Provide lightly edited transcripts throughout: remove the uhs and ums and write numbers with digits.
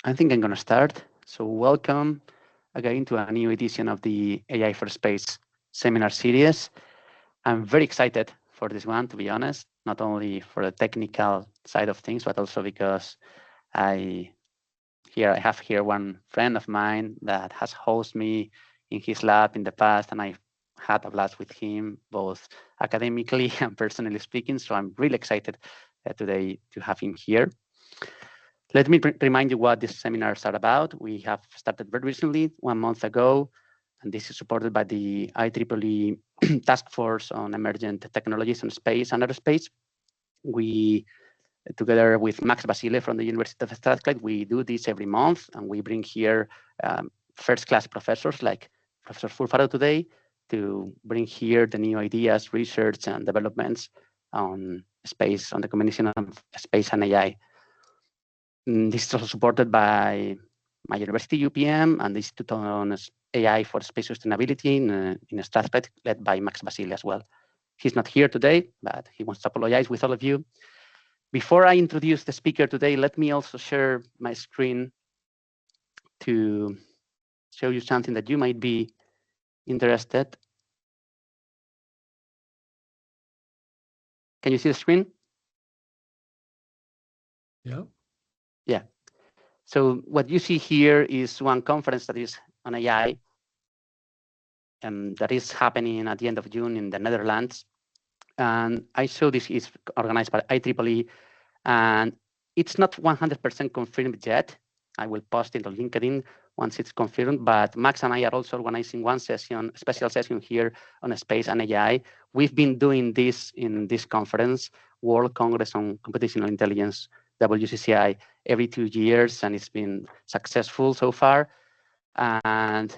I think I'm going to start. So welcome again to a new edition of the AI for Space seminar series. I'm very excited for this one, to be honest, not only for the technical side of things, but also because I have here one friend of mine that has hosted me in his lab in the past, and I've had a blast with him, both academically and personally speaking. So I'm really excited today to have him here. Let me remind you what these seminars are about. We have started very recently, 1 month ago, and this is supported by the IEEE Task Force on Emergent Technologies in Space and Aerospace. We, together with Max Basile from the University of Strathclyde, we do this every month, and we bring here first-class professors like Professor Furfaro today to bring here the new ideas, research, and developments on space, on the combination of space and AI. This is also supported by my university, UPM, and the Institute on AI for Space Sustainability in Strathclyde, led by Max Basile as well. He's not here today, but he wants to apologize with all of you. Before I introduce the speaker today, let me also share my screen to show you something that you might be interested. Can you see the screen? Yeah. Yeah. So what you see here is one conference that is on AI, that is happening at the end of June in the Netherlands. And I show this is organized by IEEE, and it's not 100% confirmed yet. I will post it on LinkedIn once it's confirmed, but Max and I are also organizing one session, special session here on space and AI. We've been doing this in this conference, World Congress on Computational Intelligence, WCCI, every 2 years, and it's been successful so far. And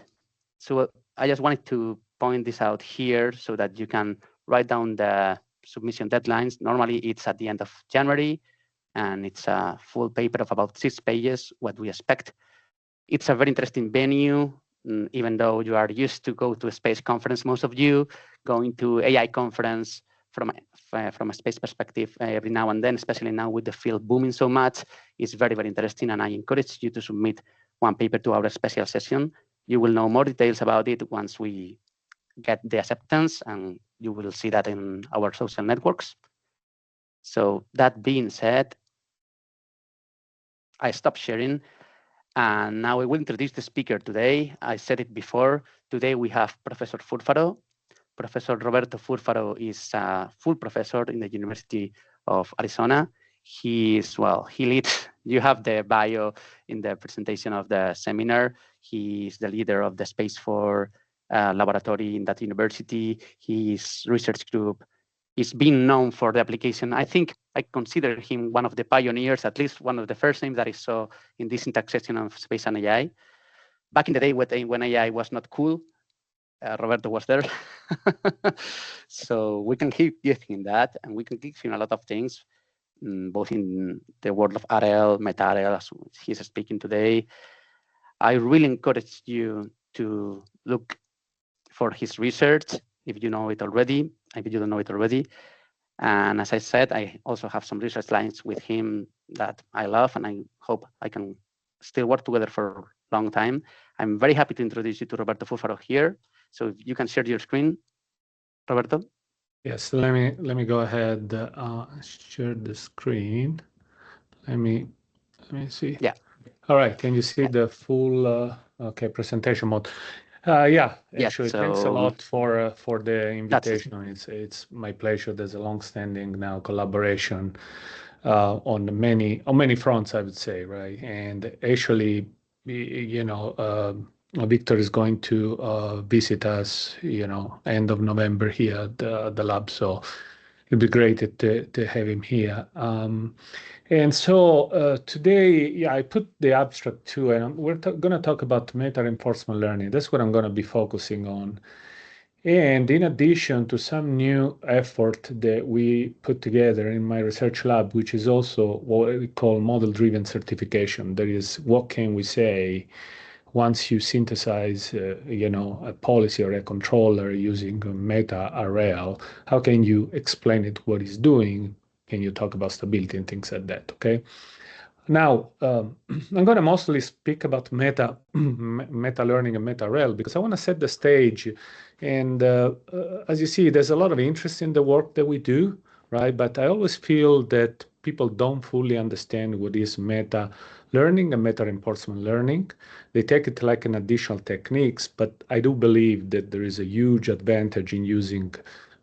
so I just wanted to point this out here so that you can write down the submission deadlines. Normally it's at the end of January, and it's a full paper of about 6 pages, what we expect. It's a very interesting venue, even though you are used to go to a space conference, most of you, going to AI conference from a space perspective every now and then, especially now with the field booming so much, is very, very interesting. And I encourage you to submit one paper to our special session. You will know more details about it once we get the acceptance, and you will see that in our social networks. So that being said, I stop sharing, and now I will introduce the speaker today. I said it before. Today we have Professor Furfaro. Professor Roberto Furfaro is a full professor in the University of Arizona. He leads, you have the bio in the presentation of the seminar. He is the leader of the Space4 laboratory in that university. His research group is being known for the application. I think I consider him one of the pioneers, at least one of the first names that I saw in this intersection of space and AI. Back in the day when AI was not cool, Roberto was there. So we can keep giving that, and we can give him a lot of things, both in the world of RL, meta-RL, as he's speaking today. I really encourage you to look for his research if you know it already, if you don't know it already. And as I said, I also have some research lines with him that I love, and I hope I can still work together for a long time. I'm very happy to introduce you to Roberto Furfaro here. So if you can share your screen, Roberto. Yes, let me go ahead, share the screen. Let me see. Yeah. All right, can you see the full okay presentation mode? Yeah, actually, thanks a lot for the invitation. It's my pleasure. There's a long-standing now collaboration on many fronts, I would say, right? And actually, you know, Victor is going to visit us, you know, end of November here at the lab. So it'd be great to have him here. And so today, yeah, I put the abstract too, and we're going to talk about meta-reinforcement learning. That's what I'm going to be focusing on. And in addition to some new effort that we put together in my research lab, which is also what we call model-driven certification. That is, what can we say once you synthesize, you know, a policy or a controller using meta-RL, how can you explain it, what it's doing? Can you talk about stability and things like that, okay? Now, I'm going to mostly speak about meta learning and meta rel because I want to set the stage. And as you see, there's a lot of interest in the work that we do, right? But I always feel that people don't fully understand what is meta learning and meta reinforcement learning. They take it like an additional techniques, but I do believe that there is a huge advantage in using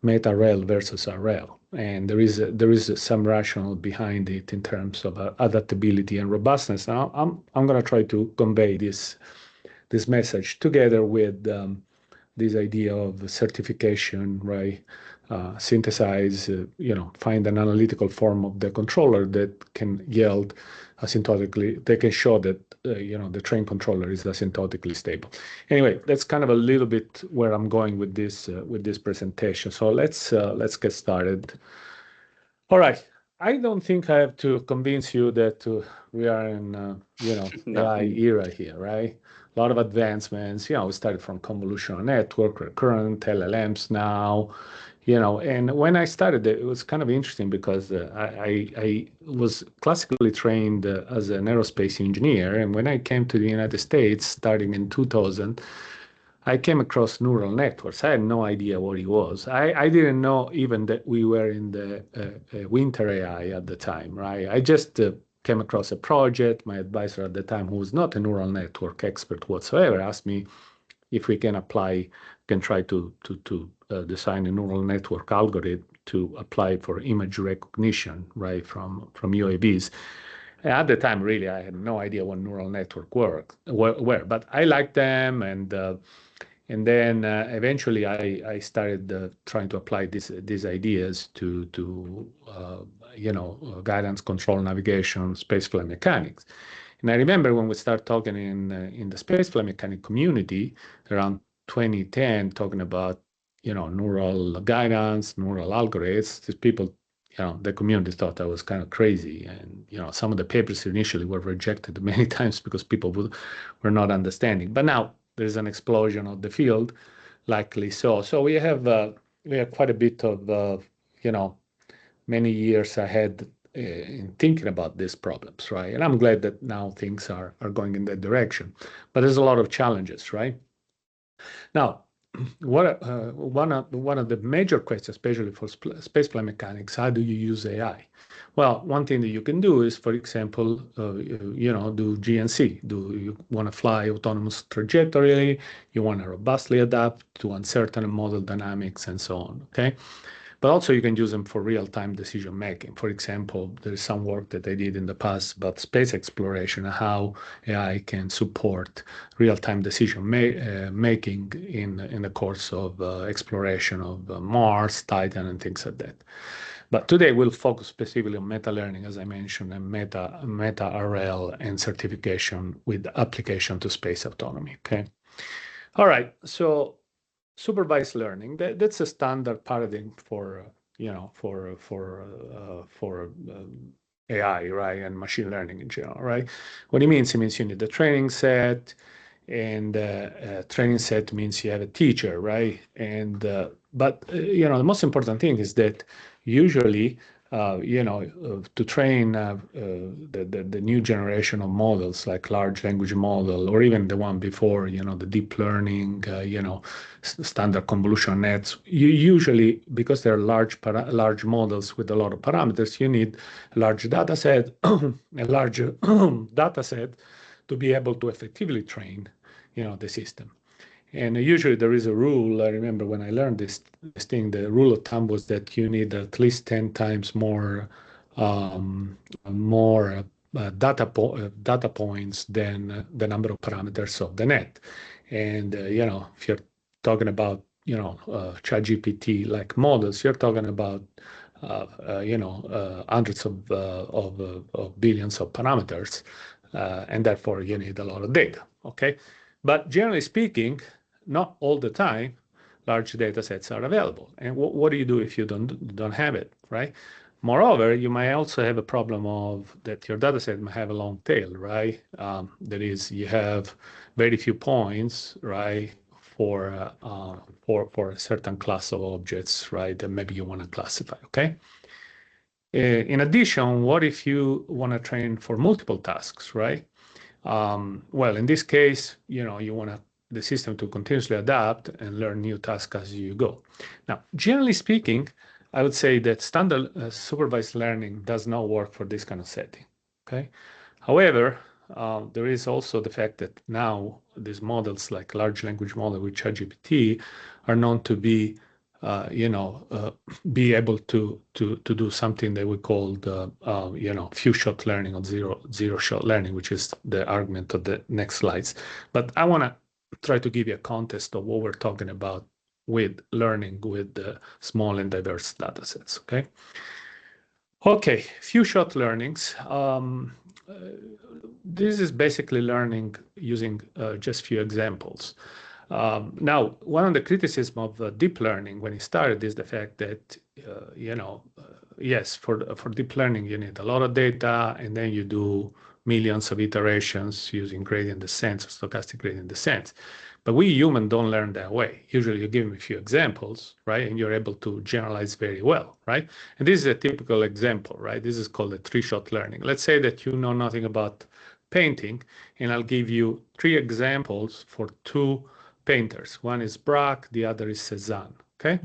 meta rel versus RL. And there is some rationale behind it in terms of adaptability and robustness. Now, I'm going to try to convey this message together with this idea of certification, right? Synthesize, find an analytical form of the controller that can yield asymptotically. They can show that the train controller is asymptotically stable. Anyway, that's kind of a little bit where I'm going with this presentation. So let's get started. All right. I don't think I have to convince you that we are in No. AI era here, right? A lot of advancements. We started from convolutional network, recurrent LLMs now, and when I started, it was kind of interesting because I was classically trained as an aerospace engineer. And when I came to the United States, starting in 2000, I came across neural networks. I had no idea what it was. I didn't know even that we were in the winter AI at the time, right? I just came across a project. My advisor at the time, who was not a neural network expert whatsoever, asked me if we can try to design a neural network algorithm to apply for image recognition, right, from UAVs. At the time, really, I had no idea what neural network were, but I liked them, and then eventually I started trying to apply these ideas to guidance, control, navigation, spaceflight mechanics. And I remember when we started talking in the spaceflight mechanic community around 2010, talking about neural guidance, neural algorithms. These people, the community thought I was kind of crazy, and some of the papers initially were rejected many times because people were not understanding. But now there's an explosion of the field, likely so. So we have quite a bit of many years ahead in thinking about these problems, right? And I'm glad that now things are going in that direction. But there's a lot of challenges, right? Now, one of the major questions, especially for spaceflight mechanics, how do you use AI? Well, one thing that you can do is, for example, do GNC. Do you want to fly autonomous trajectory? You want to robustly adapt to uncertain model dynamics and so on, okay? But also you can use them for real-time decision making. For example, there's some work that I did in the past about space exploration and how AI can support real-time decision making in the course of exploration of Mars, Titan, and things like that. But today we'll focus specifically on meta learning, as I mentioned, and meta RL and certification with application to space autonomy. Okay. All right. So supervised learning, that's a standard paradigm for AI, right, and machine learning in general, right? What it means you need the training set, and training set means you have a teacher, right? And but the most important thing is that usually to train the new generation of models like large language model, or even the one before, the deep learning, standard convolutional nets, you usually, because they're large models with a lot of parameters, you need a large data set, a larger data set to be able to effectively train the system. And usually there is a rule. I remember when I learned this thing, the rule of thumb was that you need at least 10 times more data points than the number of parameters of the net. And if you're talking about ChatGPT like models, you're talking about hundreds of billions of parameters, and therefore you need a lot of data. Okay, but generally speaking, not all the time large data sets are available. And what do you do if you don't have it, right? Moreover, you might also have a problem of that your data set might have a long tail, right? That is, you have very few points, right, for a certain class of objects, right, that maybe you want to classify, okay? In addition, what if you want to train for multiple tasks, right? Well, in this case, you want the system to continuously adapt and learn new tasks as you go. Now, generally speaking, I would say that standard supervised learning does not work for this kind of setting, okay? However, there is also the fact that now these models like large language model with ChatGPT are known to be be able to do something that we call few shot learning or zero shot learning, which is the argument of the next slides. But I want to try to give you a context of what we're talking about with learning with the small and diverse data sets. Okay, few shot learnings. This is basically learning using just few examples. Now, one of the criticisms of deep learning when it started is the fact that, yes, for deep learning, you need a lot of data, and then you do millions of iterations using gradient descent or stochastic gradient descent. But we humans don't learn that way. Usually you give them a few examples, right? And you're able to generalize very well, right? And this is a typical example, right? This is called a three-shot learning. Let's say that you know nothing about painting, and I'll give you 3 examples for 2 painters. One is Braque, the other is Cézanne, okay?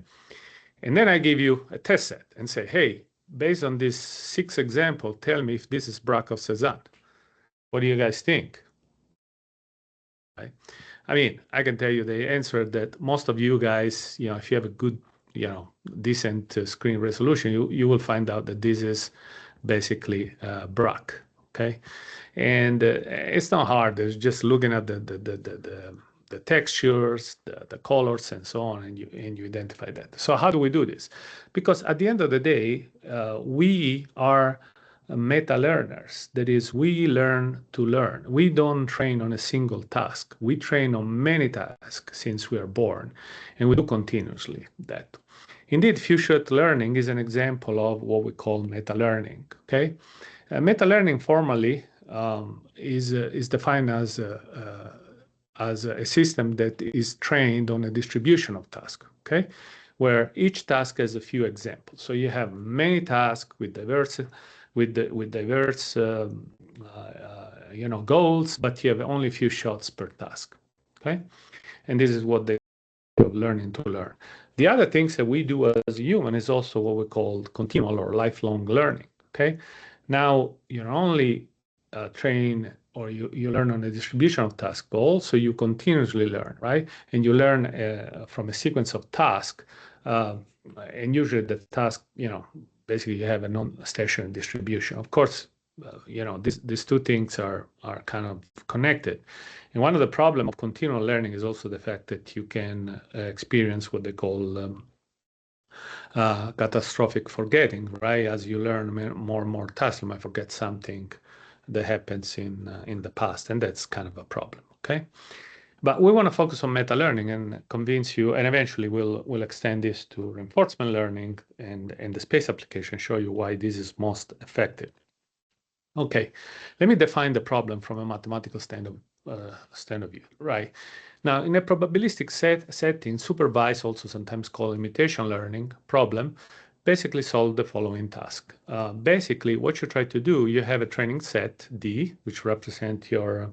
And then I give you a test set and say, hey, based on these 6 examples, tell me if this is Braque or Cézanne. What do you guys think? Right? I mean, I can tell you the answer that most of you guys, if you have a good, decent screen resolution, you will find out that this is basically Braque, okay? And it's not hard. It's just looking at the textures, the colors, and so on, and you identify that. So how do we do this? Because at the end of the day, we are meta learners. That is, we learn to learn. We don't train on a single task. We train on many tasks since we are born, and we do continuously that. Indeed, few-shot learning is an example of what we call meta learning. Okay, meta learning formally is defined as a system that is trained on a distribution of tasks, okay, where each task has a few examples. So you have many tasks with diverse goals, but you have only a few shots per task, okay? And this is what they call learning to learn. The other things that we do as a human is also what we call continual or lifelong learning, okay? Now, you not only train or you learn on a distribution of tasks, but also you continuously learn, right? And you learn from a sequence of tasks, and usually the task, basically you have a non-stationary distribution. Of course, these 2 things are kind of connected. And one of the problems of continual learning is also the fact that you can experience what they call catastrophic forgetting, right? As you learn more and more tasks, you might forget something that happens in the past, and that's kind of a problem, okay? But we want to focus on meta learning and convince you, and eventually we'll extend this to reinforcement learning and the space application, show you why this is most effective. Okay, let me define the problem from a mathematical stand of view, right? Now, in a probabilistic setting, supervised, also sometimes called imitation learning problem, basically solve the following task. Basically, what you try to do, you have a training set, D, which represents your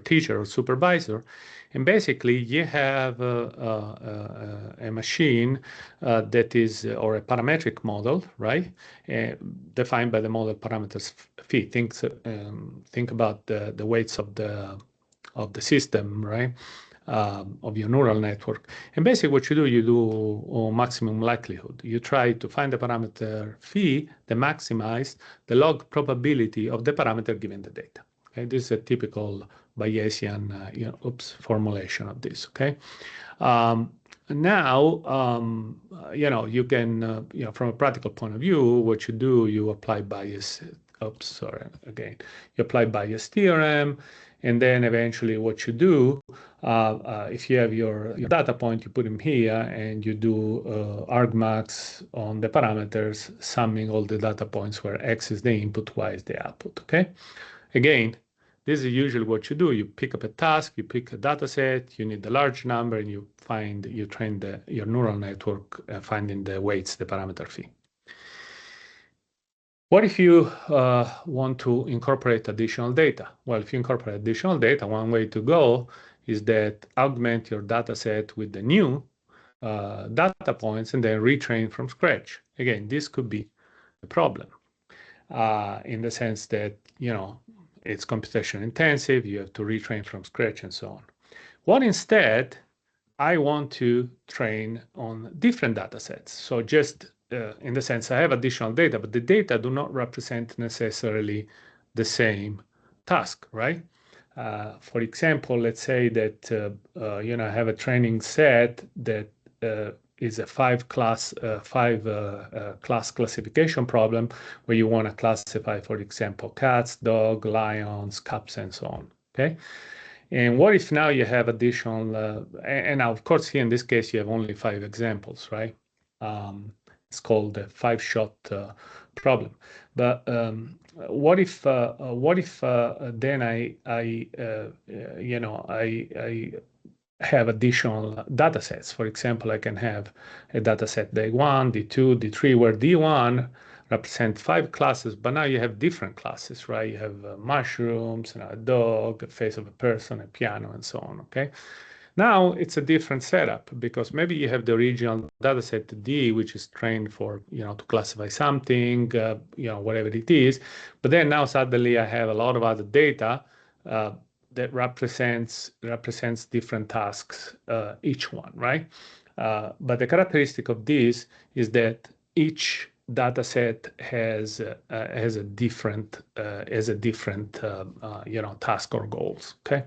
teacher or supervisor, and basically you have a machine that is, or a parametric model, right? Defined by the model parameters phi. Think about the weights of the system, right? Of your neural network. And basically what you do maximum likelihood. You try to find the parameter phi that maximize the log probability of the parameter given the data. Okay, this is a typical Bayesian formulation of this, okay? Now, you can, from a practical point of view, what you do, you apply Bayes, you apply Bayes theorem, and then eventually what you do, if you have your data point, you put them here, and you do argmax on the parameters, summing all the data points where X is the input, Y is the output, okay? Again, this is usually what you do. You pick up a task, you pick a data set, you need a large number, and you train your neural network finding the weights, the parameter phi. What if you want to incorporate additional data? Well, if you incorporate additional data, one way to go is that augment your data set with the new data points and then retrain from scratch. Again, this could be a problem in the sense that, it's computation intensive, you have to retrain from scratch and so on. What instead, I want to train on different data sets. So just in the sense I have additional data, but the data do not represent necessarily the same task, right? For example, let's say that I have a training set that is a five class classification problem where you want to classify, for example, cats, dogs, lions, cubs, and so on. Okay. And what if now you have additional, and now of course here in this case you have only 5 examples, right? It's called the 5-shot problem. But what if then I have additional data sets? For example, I can have a data set D1, D2, D3, where D1 represent 5 classes, but now you have different classes, right? You have mushrooms, a dog, a face of a person, a piano, and so on, okay? Now it's a different setup because maybe you have the original data set D, which is trained for, to classify something, whatever it is. But then now suddenly I have a lot of other data that represents different tasks, each one, right? But the characteristic of this is that each data set has a different task or goals. Okay.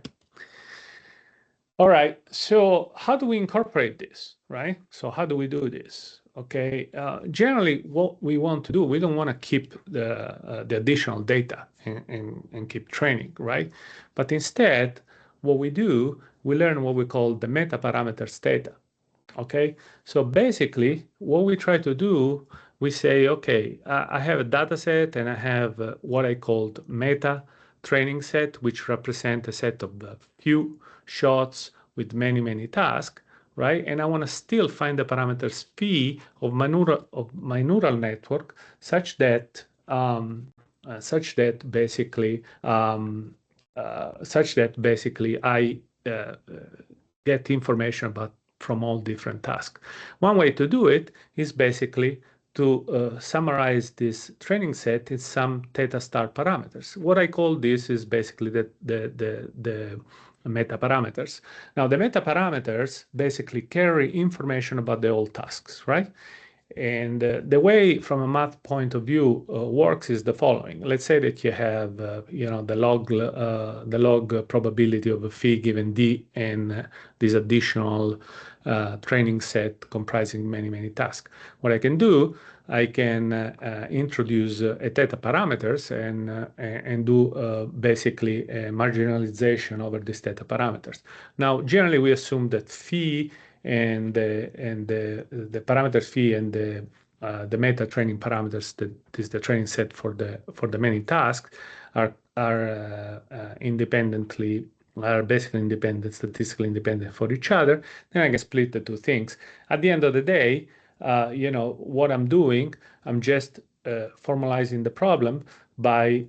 All right. So how do we incorporate this, right? So how do we do this? Okay. Generally, what we want to do, we don't want to keep the additional data and keep training, right? But instead, what we do, we learn what we call the meta parameters data. Okay. So basically, what we try to do, we say, okay, I have a data set and I have what I called meta training set, which represent a set of few shots with many, many tasks, right? And I want to still find the parameters phi of my neural network such that basically I get information about from all different tasks. One way to do it is basically to summarize this training set in some theta star parameters. What I call this is basically the meta parameters. Now, the meta parameters basically carry information about the old tasks, right? And the way, from a math point of view, works is the following. Let's say that you have, the log probability of a phi given d and this additional training set comprising many, many tasks. What I can do, I can introduce a theta parameters and do basically a marginalization over these theta parameters. Now, generally, we assume that phi and the parameters phi and the meta training parameters, that is the training set for the many tasks, are basically independent, statistically independent for each other. Then I can split the two things. At the end of the day, what I'm doing, I'm just formalizing the problem by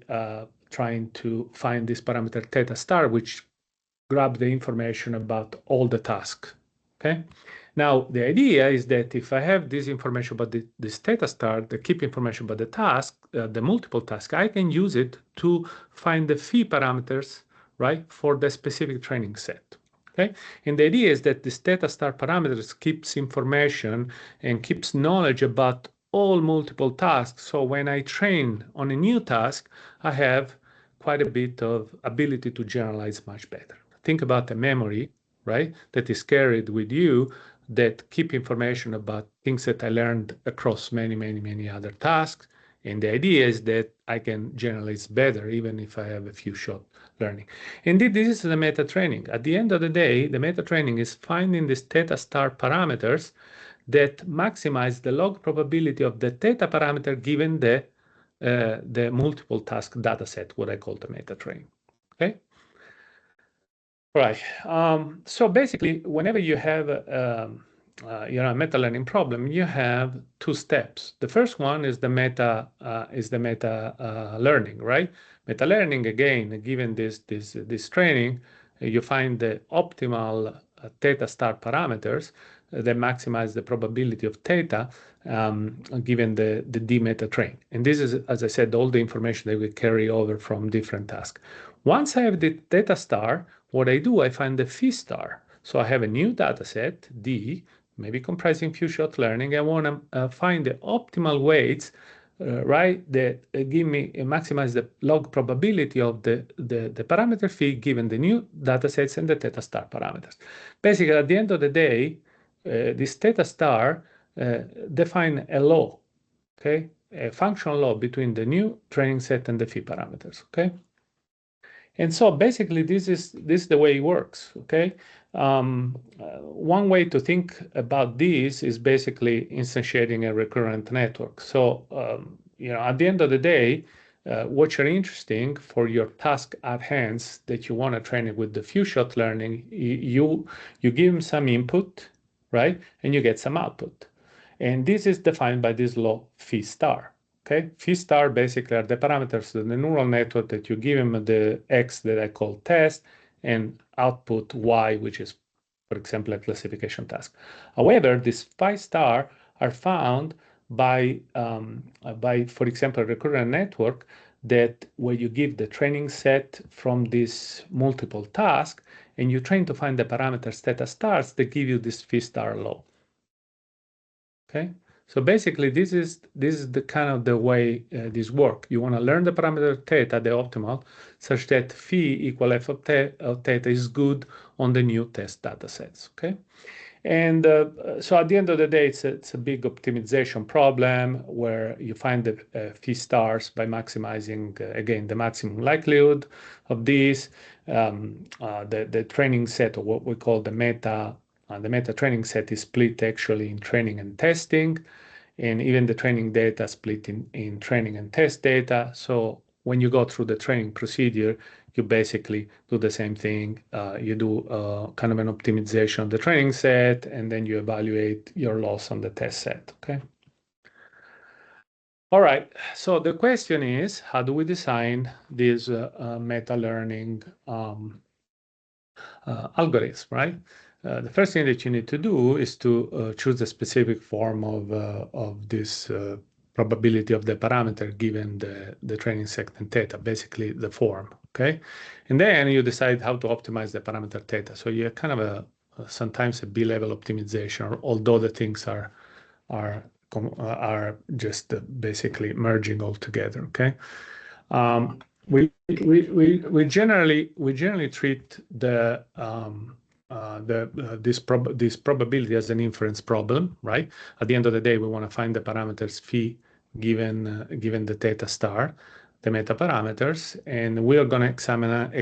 trying to find this parameter theta star, which grabs the information about all the tasks. Okay. Now, the idea is that if I have this information about this theta star, the keep information about the task, the multiple task, I can use it to find the phi parameters, right, for the specific training set. Okay. And the idea is that this theta star parameters keeps information and keeps knowledge about all multiple tasks. So when I train on a new task, I have quite a bit of ability to generalize much better. Think about the memory, right, that is carried with you, that keep information about things that I learned across many, many, many other tasks. And the idea is that I can generalize better, even if I have a few shot learning. Indeed, this is the meta training. At the end of the day, the meta training is finding these theta star parameters that maximize the log probability of the theta parameter given the multiple task data set, what I call the meta training. Okay. Right. So basically, whenever you have meta learning problem, you have two steps. The first one is the meta learning, right? Meta learning, again, given this training, you find the optimal theta star parameters that maximize the probability of theta given the D meta train. And this is, as I said, all the information that we carry over from different tasks. Once I have the theta star, what I do, I find the phi star. So I have a new data set, D, maybe comprising few shot learning. I want to find the optimal weights, right, that give me maximize the log probability of the parameter phi given the new data sets and the theta star parameters. Basically, at the end of the day, this theta star define a law, okay, a functional law between the new training set and the phi parameters, okay. And so basically, this is the way it works, okay? One way to think about this is basically instantiating a recurrent network. So, at the end of the day, what you're interesting for your task at hand that you want to train it with the few shot learning, you give them some input, right? And you get some output. And this is defined by this law phi star. Okay, phi star basically are the parameters of the neural network that you give them the X that I call test and output Y, which is, for example, a classification task. However, these phi star are found by, for example, a recurrent network that where you give the training set from this multiple task and you train to find the parameters theta stars that give you this phi star law. Okay. So basically, this is the kind of the way this works. You want to learn the parameter theta, the optimal, such that phi equal f of theta is good on the new test data sets. Okay, and so at the end of the day, it's a big optimization problem where you find the phi stars by maximizing again the maximum likelihood of this. The training set, or what we call the meta training set, is split actually in training and testing. And even the training data split in training and test data. So when you go through the training procedure, you basically do the same thing. You do kind of an optimization of the training set, and then you evaluate your loss on the test set, okay? All right, so the question is, how do we design these meta-learning algorithms, right? The first thing that you need to do is to choose a specific form of this probability of the parameter given the training set and theta, basically the form, okay? And then you decide how to optimize the parameter theta. So you have kind of sometimes a B-level optimization, although the things are just basically merging all together, okay? We generally treat this probability as an inference problem, right? At the end of the day, we want to find the parameters phi given the theta star, the meta parameters, and we are going to examine,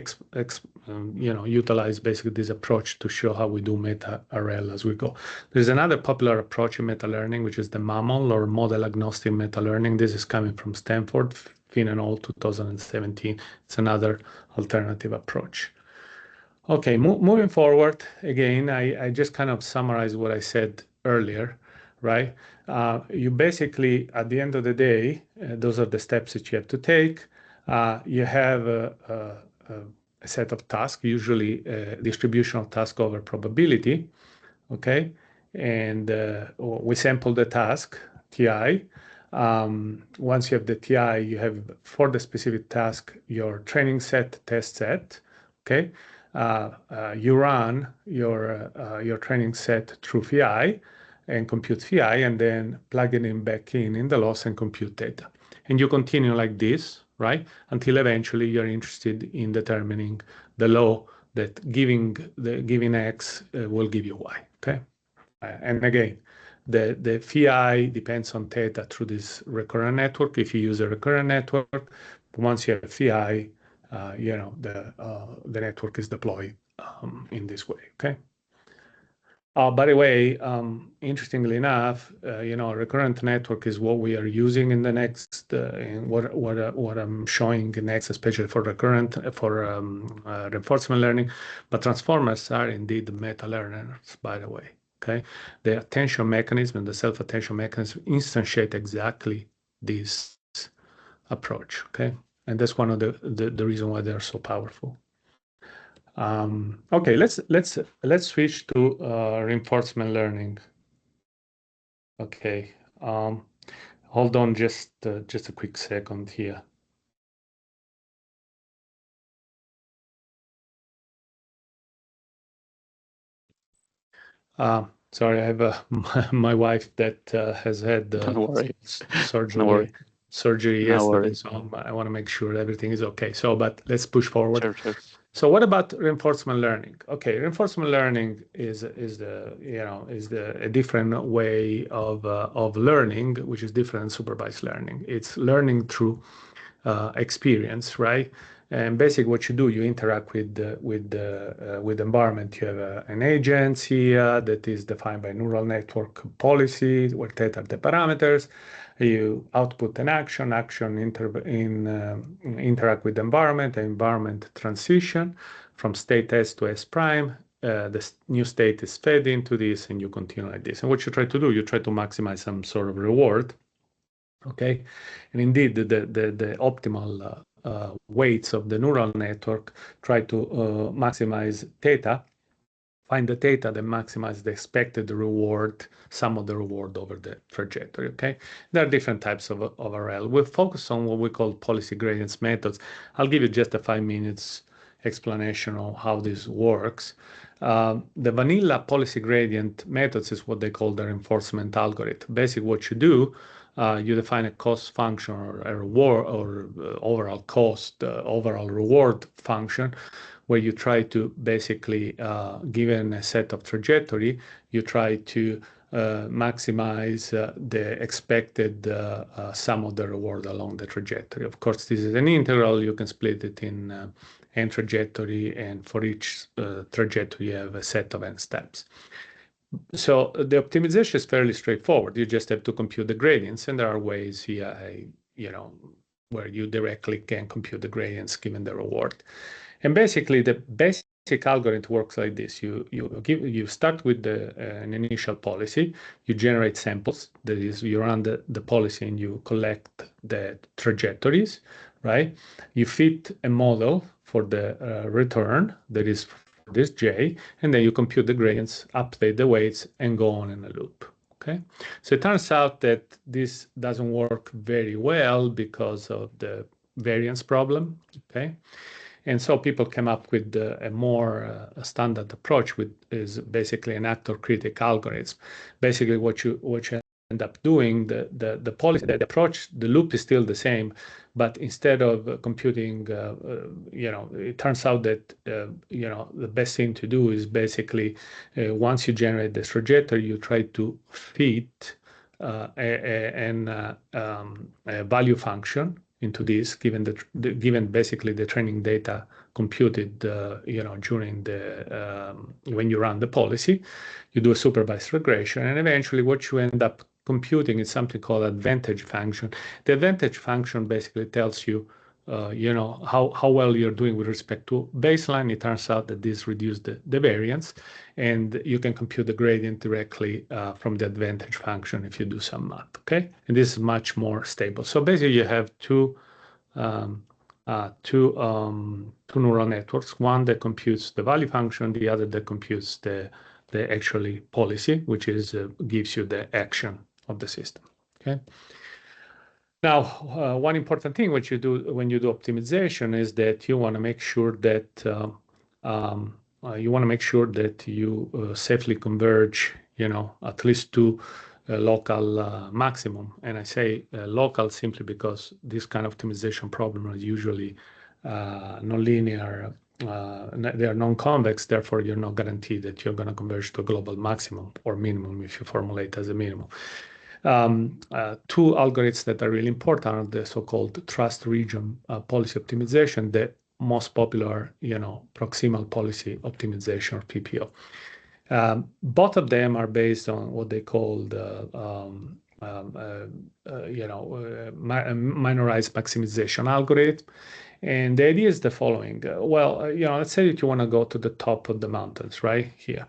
utilize basically this approach to show how we do meta RL as we go. There's another popular approach in meta learning, which is the MAML or model agnostic meta learning. This is coming from Stanford, Finn and al. 2017. It's another alternative approach. Okay, moving forward, again, I just kind of summarize what I said earlier, right? You basically, at the end of the day, those are the steps that you have to take. You have a set of tasks, usually distributional task over probability, okay? And we sample the task, TI. Once you have the TI, you have, for the specific task, your training set, test set, okay? You run your training set through phi and compute phi, and then plug it in back in the loss and compute data. And you continue like this, right? Until eventually you're interested in determining the law that giving X will give you Y, okay? And again, the phi depends on theta through this recurrent network. If you use a recurrent network, once you have phi, the network is deployed in this way, okay? By the way, interestingly enough, recurrent network is what we are using in the next, what I'm showing next, especially for reinforcement learning. But transformers are indeed meta learners, by the way, Okay, the attention mechanism and the self-attention mechanism instantiate exactly this approach. Okay, and that's one of the reason why they're so powerful. Okay, let's switch to reinforcement learning. Okay, hold on just a quick second here. Sorry, I have my wife that has had surgery yesterday, so I want to make sure everything is okay. So, but let's push forward. Sure. So, what about reinforcement learning? Okay, reinforcement learning is a different way of learning, which is different than supervised learning. It's learning through experience, right? And basically, what you do, you interact with the environment. You have an agency that is defined by neural network policy, where theta are the parameters. You output an action. Interact with the environment transition from state S to S prime. The new state is fed into this, and you continue like this. And what you try to do, you try to maximize some sort of reward. Okay, and indeed, the optimal weights of the neural network try to maximize theta, find the theta that maximize the expected reward, sum of the reward over the trajectory. Okay, there are different types of RL. We'll focus on what we call policy gradients methods. I'll give you just a 5 minutes explanation of how this works. The vanilla policy gradient methods is what they call the reinforcement algorithm. Basically, what you do, you define a cost function or a reward or overall cost, overall reward function, where you try to basically, given a set of trajectory, you try to maximize the expected sum of the reward along the trajectory. Of course, this is an integral. You can split it in n trajectory, and for each trajectory, you have a set of n steps. So the optimization is fairly straightforward. You just have to compute the gradients, and there are ways here, where you directly can compute the gradients given the reward. And basically, the basic algorithm works like this: you start with an initial policy, you generate samples. That is, you run the policy and you collect the trajectories, right? You fit a model for the return that is this J, and then you compute the gradients, update the weights, and go on in a loop. Okay, so it turns out that this doesn't work very well because of the variance problem. Okay, and so people came up with a more standard approach, which is basically an actor-critic algorithm. Basically, what you end up doing, the policy, the approach, the loop is still the same, but instead of computing, it turns out that the best thing to do is basically once you generate this trajectory, you try to fit a value function into this, given basically the training data computed, during when you run the policy. You do a supervised regression, and eventually what you end up computing is something called advantage function. The advantage function basically tells you, how well you're doing with respect to baseline. It turns out that this reduced the variance, and you can compute the gradient directly from the advantage function if you do some math. Okay, and this is much more stable. So basically, you have two neural networks: one that computes the value function, the other that computes the actually policy, which is gives you the action of the system. Okay. Now, one important thing what you do when you do optimization is that you want to make sure that you safely converge, at least to a local maximum. And I say local simply because this kind of optimization problem is usually nonlinear. They are non-convex, therefore you're not guaranteed that you're going to converge to a global maximum or minimum if you formulate as a minimum. Two algorithms that are really important are the so-called trust region policy optimization, the most popular, proximal policy optimization, or PPO. Both of them are based on what they call the minorized maximization algorithm. And the idea is the following. Let's say that you want to go to the top of the mountains right here.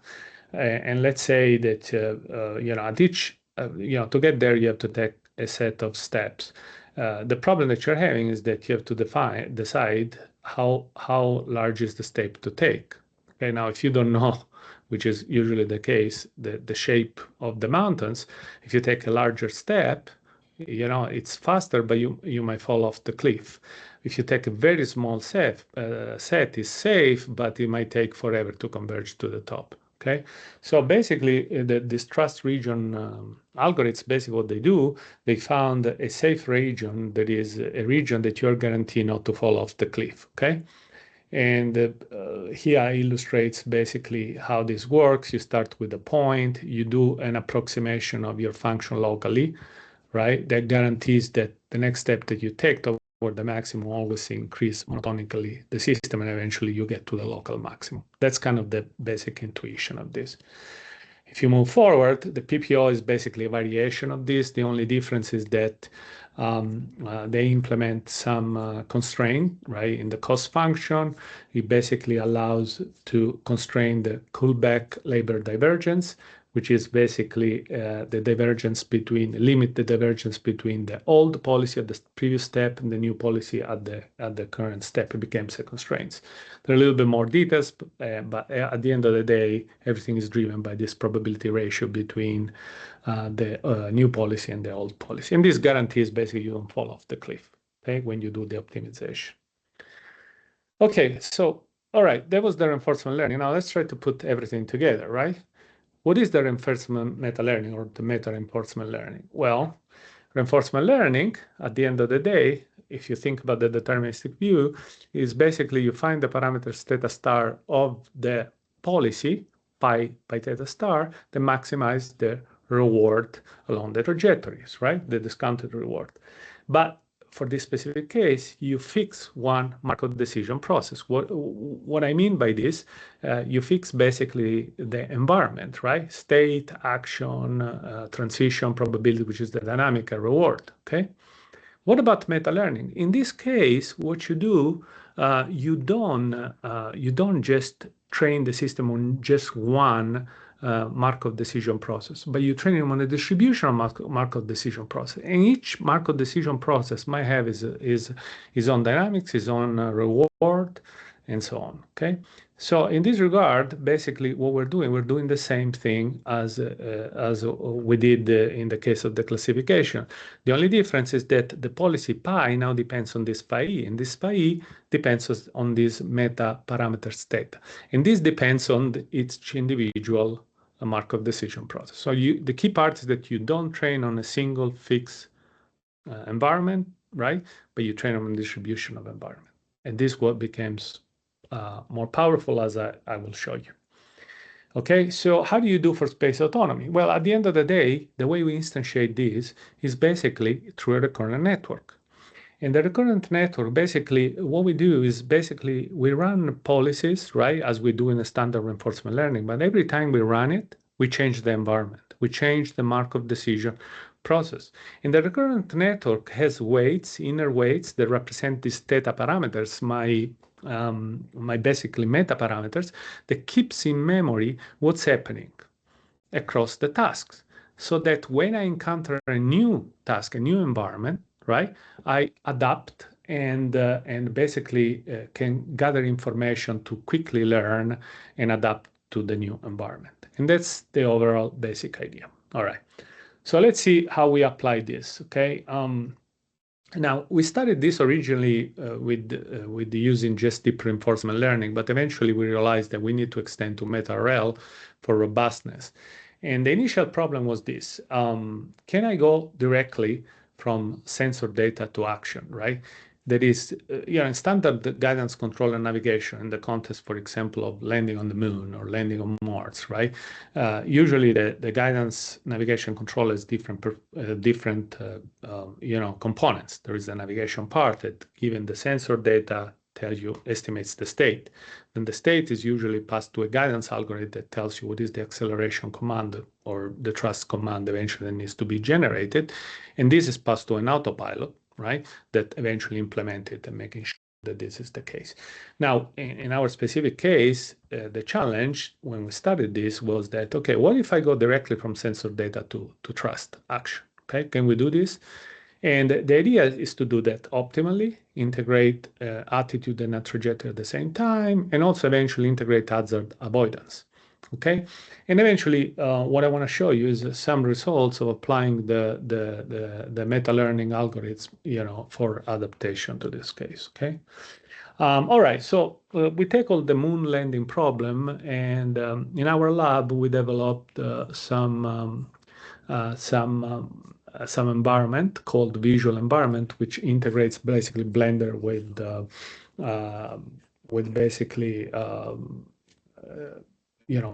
And let's say that, at each, to get there, you have to take a set of steps. The problem that you're having is that you have to decide how large is the step to take. Okay, now if you don't know, which is usually the case, the shape of the mountains, if you take a larger step, it's faster, but you might fall off the cliff. If you take a very small set is safe, but it might take forever to converge to the top. Okay, so basically, this trust region algorithms, basically what they do, they found a safe region that is a region that you're guaranteed not to fall off the cliff. Okay, and here illustrates basically how this works. You start with a point, you do an approximation of your function locally, right? That guarantees that the next step that you take toward the maximum always increase monotonically the system, and eventually you get to the local maximum. That's kind of the basic intuition of this. If you move forward, the PPO is basically a variation of this. The only difference is that they implement some constraint, right? In the cost function, it basically allows to constrain the Kullback labor divergence, which is basically limit the divergence between the old policy at the previous step and the new policy at the current step. It becomes a constraint. There are a little bit more details, but at the end of the day, everything is driven by this probability ratio between the new policy and the old policy. And this guarantees basically you don't fall off the cliff, okay, when you do the optimization. Okay, so all right, that was the reinforcement learning. Now let's try to put everything together, right? What is the reinforcement meta-learning or the meta-reinforcement learning? Well, reinforcement learning, at the end of the day, if you think about the deterministic view, is basically you find the parameters theta star of the policy, pi theta star, that maximize the reward along the trajectories, right? The discounted reward. But for this specific case, you fix one Markov decision process. What I mean by this, you fix basically the environment, right? State, action, transition, probability, which is the dynamical reward, okay? What about meta-learning? In this case, what you do, you don't just train the system on just one Markov decision process, but you train them on a distribution of Markov decision process. And each Markov decision process might have his own dynamics, his own reward, and so on, okay? So in this regard, basically what we're doing the same thing as we did in the case of the classification. The only difference is that the policy pi now depends on this pi e, and this pi e depends on this meta parameter theta. And this depends on each individual Markov decision process. So the key part is that you don't train on a single fixed environment, right? But you train on a distribution of environment. And this what becomes more powerful, as I will show you. Okay, so how do you do for space autonomy? Well, at the end of the day, the way we instantiate this is basically through a recurrent network. In the recurrent network, basically, what we do is basically we run policies, right, as we do in the standard reinforcement learning. But every time we run it, we change the environment. We change the Markov decision process. And the recurrent network has weights, inner weights, that represent these theta parameters, my basically meta parameters, that keeps in memory what's happening across the tasks. So that when I encounter a new task, a new environment, right, I adapt and basically can gather information to quickly learn and adapt to the new environment. And that's the overall basic idea. All right. So let's see how we apply this, okay? Now, we started this originally with using just deep reinforcement learning, but eventually we realized that we need to extend to meta-RL for robustness. And the initial problem was this. Can I go directly from sensor data to action, right? That is, in standard guidance, control, and navigation, in the context, for example, of landing on the moon or landing on Mars, right? Usually, the guidance, navigation, control is different components. There is the navigation part that, given the sensor data, estimates the state. Then the state is usually passed to a guidance algorithm that tells you what is the acceleration command or the thrust command eventually needs to be generated. And this is passed to an autopilot, right, that eventually implement it and making that this is the case. Now, in our specific case, the challenge when we studied this was that, okay, what if I go directly from sensor data to trust action? Okay, can we do this? And the idea is to do that optimally, integrate attitude and trajectory at the same time, and also eventually integrate hazard avoidance. Okay, and eventually, what I want to show you is some results of applying the meta learning algorithms, for adaptation to this case. Okay, all right. So we tackled the moon landing problem, and in our lab we developed some environment called visual environment, which integrates basically Blender with basically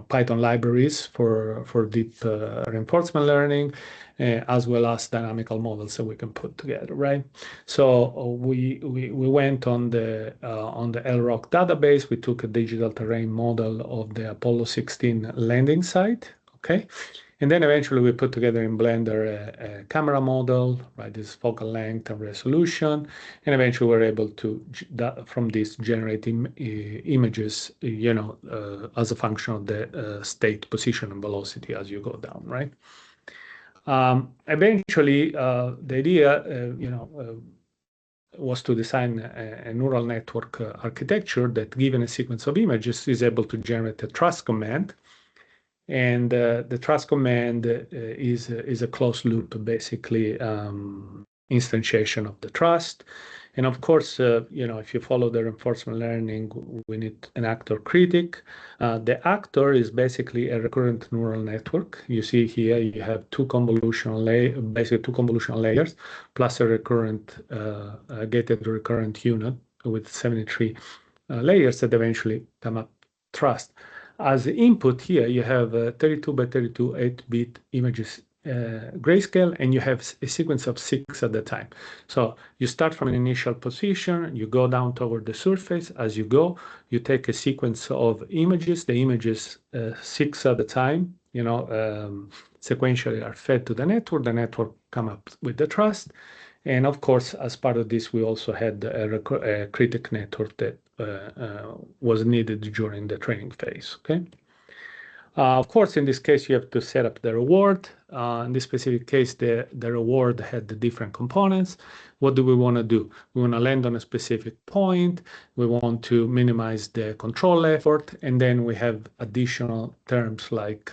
Python libraries for deep reinforcement learning, as well as dynamical models that we can put together, right? So we went on the LROC database. We took a digital terrain model of the Apollo 16 landing site, okay? And then eventually we put together in Blender a camera model, right? This focal length and resolution. And eventually we're able to, from this, generate images, as a function of the state, position, and velocity as you go down, right? Eventually, the idea, was to design a neural network architecture that, given a sequence of images, is able to generate a trust command. And the trust command is a closed loop, basically instantiation of the trust. And of course, if you follow the reinforcement learning, we need an actor critic. The actor is basically a recurrent neural network. You see here, you have two convolutional layers, plus a recurrent gated recurrent unit with 73 layers that eventually come up trust. As the input here, you have 32 by 32 8-bit images grayscale, and you have a sequence of 6 at a time. So you start from an initial position, you go down toward the surface. As you go, you take a sequence of images. The images, 6 at a time, sequentially are fed to the network. The network come up with the trust. And of course, as part of this, we also had a critic network that was needed during the training phase, okay? Of course, in this case, you have to set up the reward. In this specific case, the reward had the different components. What do we want to do? We want to land on a specific point. We want to minimize the control effort. And then we have additional terms like,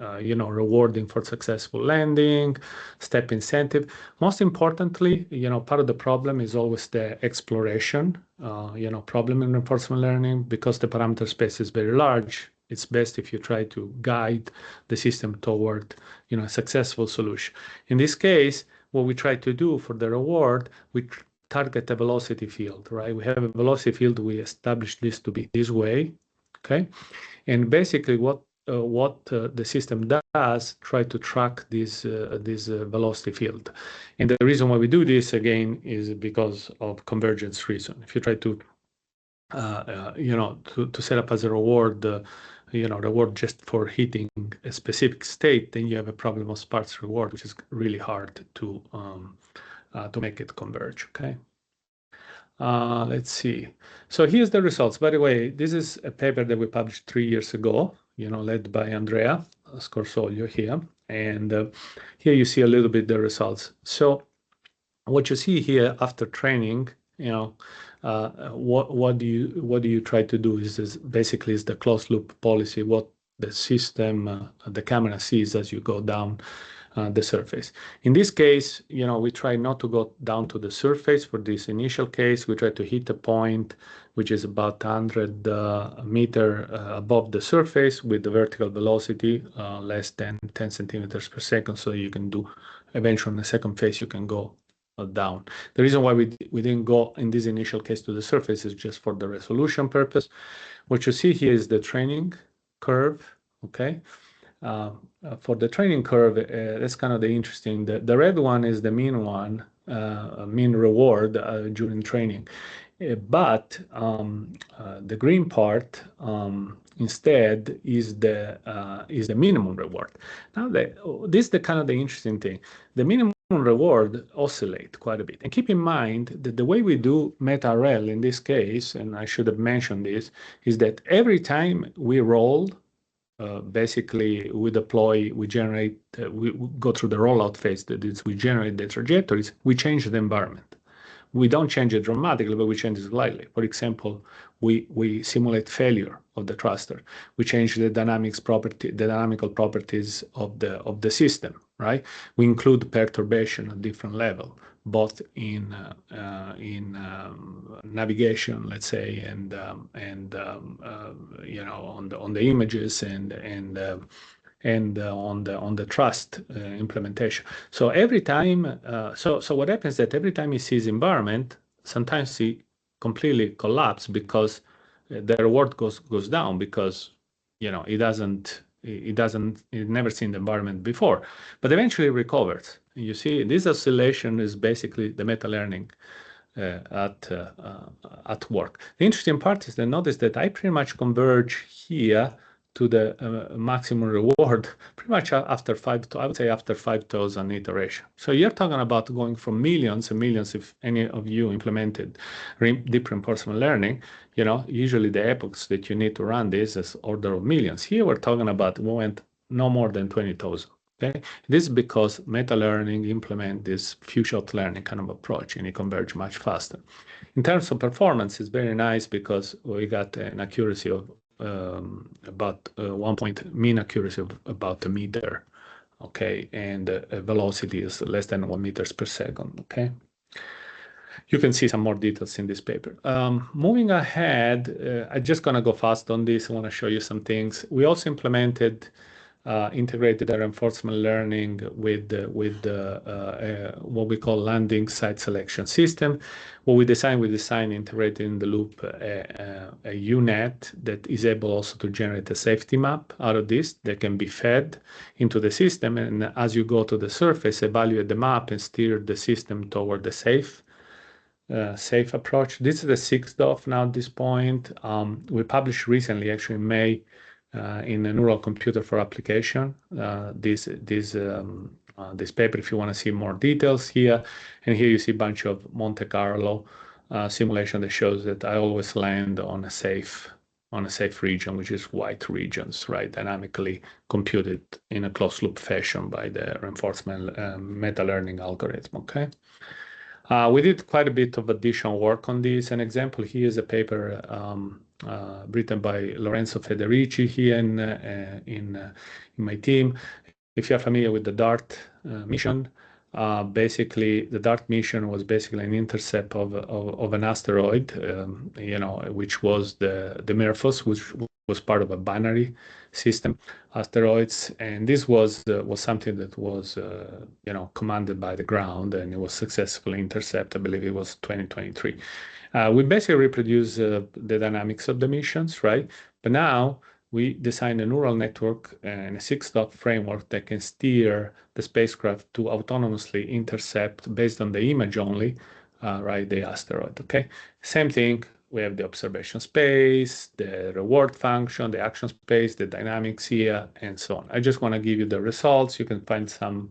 rewarding for successful landing, step incentive. Most importantly, part of the problem is always the exploration, problem in reinforcement learning. Because the parameter space is very large, it's best if you try to guide the system toward, a successful solution. In this case, what we try to do for the reward, we target a velocity field, right? We have a velocity field. We establish this to be this way, okay? And basically, what the system does, try to track this velocity field. And the reason why we do this again is because of convergence reason. If you try to to set up as a reward, reward just for hitting a specific state, then you have a problem of sparse reward, which is really hard to make it converge. Okay. Let's see. So here's the results. By the way, this is a paper that we published 3 years ago, led by Andrea Scorsoglio here. And here you see a little bit the results. So what you see here after training, what do you try to do is basically the closed loop policy, what the system, the camera sees as you go down the surface. In this case, we try not to go down to the surface. For this initial case, we try to hit a point which is about 100 meter above the surface with the vertical velocity less than 10 centimeters per second. So you can do, eventually in the second phase, you can go down. The reason why we didn't go in this initial case to the surface is just for the resolution purpose. What you see here is the training curve, okay? For the training curve, that's kind of the interesting. The red one is the mean one, mean reward during training. But the green part instead is the minimum reward. Now, this is the kind of the interesting thing. The minimum reward oscillate quite a bit. And keep in mind that the way we do meta-RL in this case, and I should have mentioned this, is that every time we roll, basically we deploy, we generate, we go through the rollout phase, that is, we generate the trajectories, we change the environment. We don't change it dramatically, but we change it slightly. For example, we simulate failure of the thruster. We change the dynamical properties of the system, right? We include perturbation at different level, both in navigation, let's say, and you know, on the images and on the trust implementation. So every time, so what happens is that every time he sees environment, sometimes he completely collapses because the reward goes down because, you know, he never seen the environment before, but eventually recovers. You see, this oscillation is basically the meta learning at work. The interesting part is that notice that I pretty much converge here to the maximum reward pretty much after I would say after 5,000 iterations. So you're talking about going from millions and millions, if any of you implemented deep reinforcement learning, you know, usually the epochs that you need to run this is order of millions. Here we're talking about went no more than 20,000. Okay, this is because meta learning implement this few shot learning kind of approach, and it converge much faster. In terms of performance, it's very nice because we got an accuracy of about 1 point mean accuracy of about a meter, okay, and velocity is less than 1 meters per second, okay. You can see some more details in this paper. Moving ahead, I'm just gonna go fast on this. I wanna show you some things. We also implemented integrated reinforcement learning with what we call landing site selection system. What we design integrated in the loop a UNet that is able also to generate a safety map out of this that can be fed into the system. And as you go to the surface, evaluate the map and steer the system toward the safe approach. This is the 6th DOF now at this point. We published recently, actually in May, in a neural computer for application, this paper, if you want to see more details here. And here you see a bunch of Monte Carlo simulation that shows that I always land on a safe region, which is white regions, right? Dynamically computed in a closed loop fashion by the reinforcement meta learning algorithm, okay? We did quite a bit of additional work on this. An example here is a paper written by Lorenzo Federici here in my team. If you're familiar with the DART mission, basically the DART mission was basically an intercept of an asteroid, you know, which was the Merphos, which was part of a binary system asteroids, and this was something that was you know, commanded by the ground, and it was successfully intercepted. I believe it was 2023. We basically reproduce the dynamics of the missions, right? But now we design a neural network and a 6-DOF framework that can steer the spacecraft to autonomously intercept based on the image only, right, the asteroid, okay? Same thing, we have the observation space, the reward function, the action space, the dynamics here, and so on. I just want to give you the results. You can find some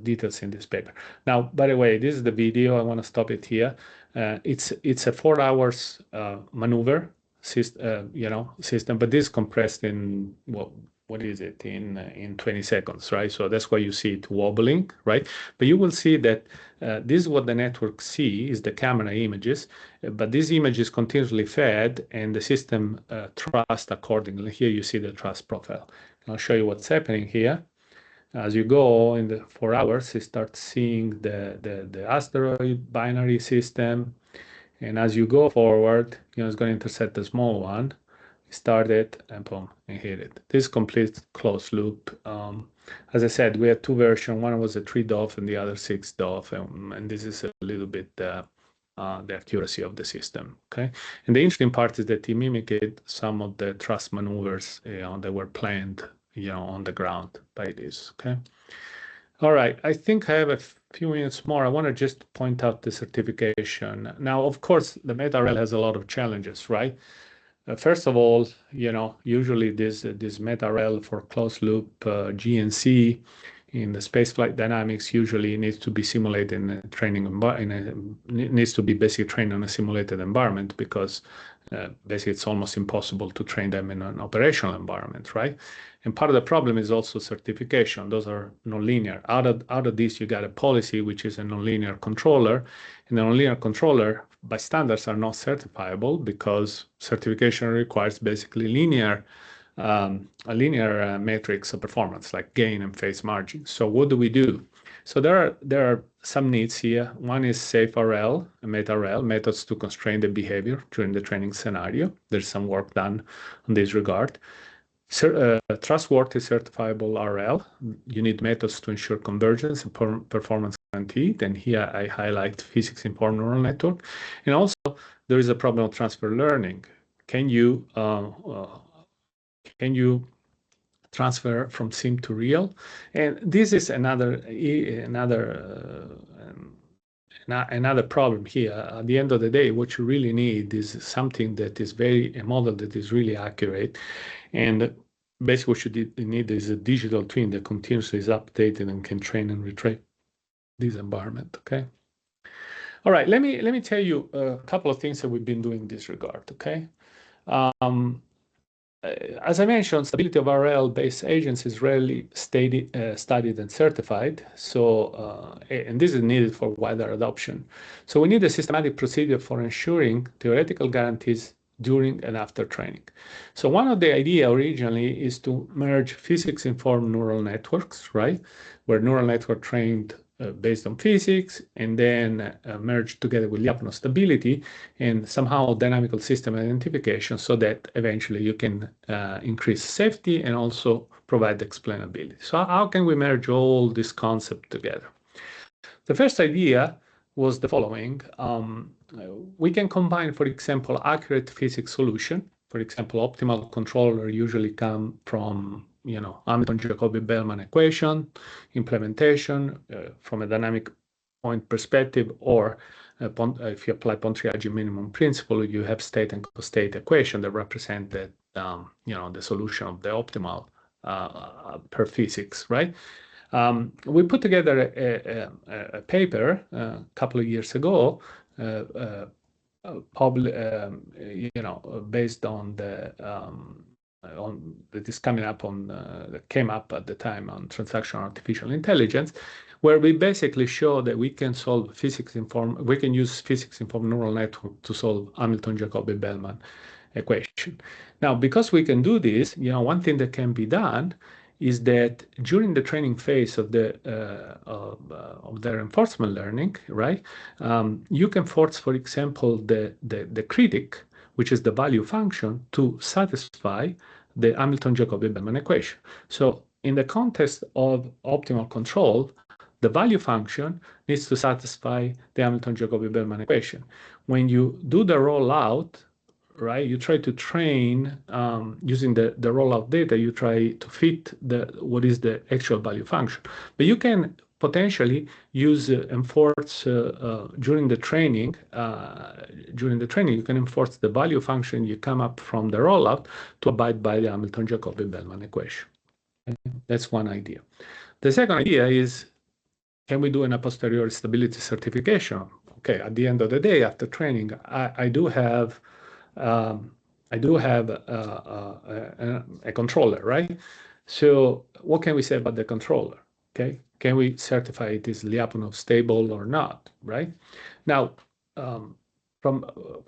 details in this paper. Now, by the way, this is the video. I want to stop it here. It's a 4 hours maneuver system, but this compressed in what is it, in 20 seconds, right? So that's why you see it wobbling, right? But you will see that this is what the network sees, is the camera images, but this image is continuously fed and the system trusts accordingly. Here you see the trust profile. I'll show you what's happening here. As you go in the 4 hours, you start seeing the asteroid binary system. And as you go forward, you know, it's going to intercept the small one. Start it and boom, and hit it. This complete closed loop. As I said, we had 2 versions. One was a 3-DOF and the other 6-DOF. And this is a little bit the accuracy of the system, okay? And the interesting part is that he mimicked some of the thrust maneuvers, you know, that were planned, you know, on the ground by this, okay? All right, I think I have a few minutes more. I want to just point out the certification. Now, of course, the meta-RL has a lot of challenges, right? First of all, you know, usually this meta-RL for closed loop GNC in the spaceflight dynamics usually needs to be simulated in a training needs to be basically trained on a simulated environment, because basically it's almost impossible to train them in an operational environment, right? And part of the problem is also certification. Those are nonlinear. Out of this, you got a policy, which is a nonlinear controller. And the nonlinear controller, by standards, are not certifiable because certification requires basically a linear matrix of performance, like gain and phase margin. So what do we do? So there are some needs here. One is safe RL and meta-RL, methods to constrain the behavior during the training scenario. There's some work done in this regard. Trustworthy certifiable RL. You need methods to ensure convergence and performance guaranteed. And here I highlight physics-informed neural network. And also there is a problem of transfer learning. Can you transfer from sim to real? And this is another problem here. At the end of the day, what you really need is something that is a model that is really accurate. And basically what you need is a digital twin that continuously is updated and can train and retrain this environment, okay? All right, let me tell you a couple of things that we've been doing in this regard, okay? As I mentioned, stability of RL-based agents is rarely studied and certified. So, and this is needed for wider adoption. So we need a systematic procedure for ensuring theoretical guarantees during and after training. So one of the idea originally is to merge physics-informed neural networks, right? Where neural network trained based on physics, and then merged together with Lyapunov stability and somehow dynamical system identification, so that eventually you can increase safety and also provide explainability. So how can we merge all this concept together? The first idea was the following. We can combine, for example, accurate physics solution. For example, optimal controller usually come from Hamilton-Jacobi-Bellman equation, implementation from a dynamic point perspective, or if you apply Pontriaggi minimum principle, you have state and co-state equation that represent that, the solution of the optimal per physics, right? We put together a paper a couple of years ago, based on that is coming up that came up at the time on transactional artificial intelligence, where we basically show that we can use physics-informed neural network to solve Hamilton-Jacobi-Bellman equation. Now, because we can do this, one thing that can be done is that during the training phase of their reinforcement learning, right? You can force, for example, the critic, which is the value function, to satisfy the Hamilton-Jacobi-Bellman equation. So in the context of optimal control, the value function needs to satisfy the Hamilton-Jacobi-Bellman equation. When you do the rollout, right, you try to train using the rollout data, you try to fit what is the actual value function. But you can potentially use enforce during the training. You can enforce the value function you come up from the rollout to abide by the Hamilton-Jacobi-Bellman equation. Okay? That's one idea. The second idea is, can we do a posteriori stability certification? Okay, at the end of the day, after training, I do have a controller, right? So what can we say about the controller? Okay, can we certify it is Lyapunov stable or not, right? Now, from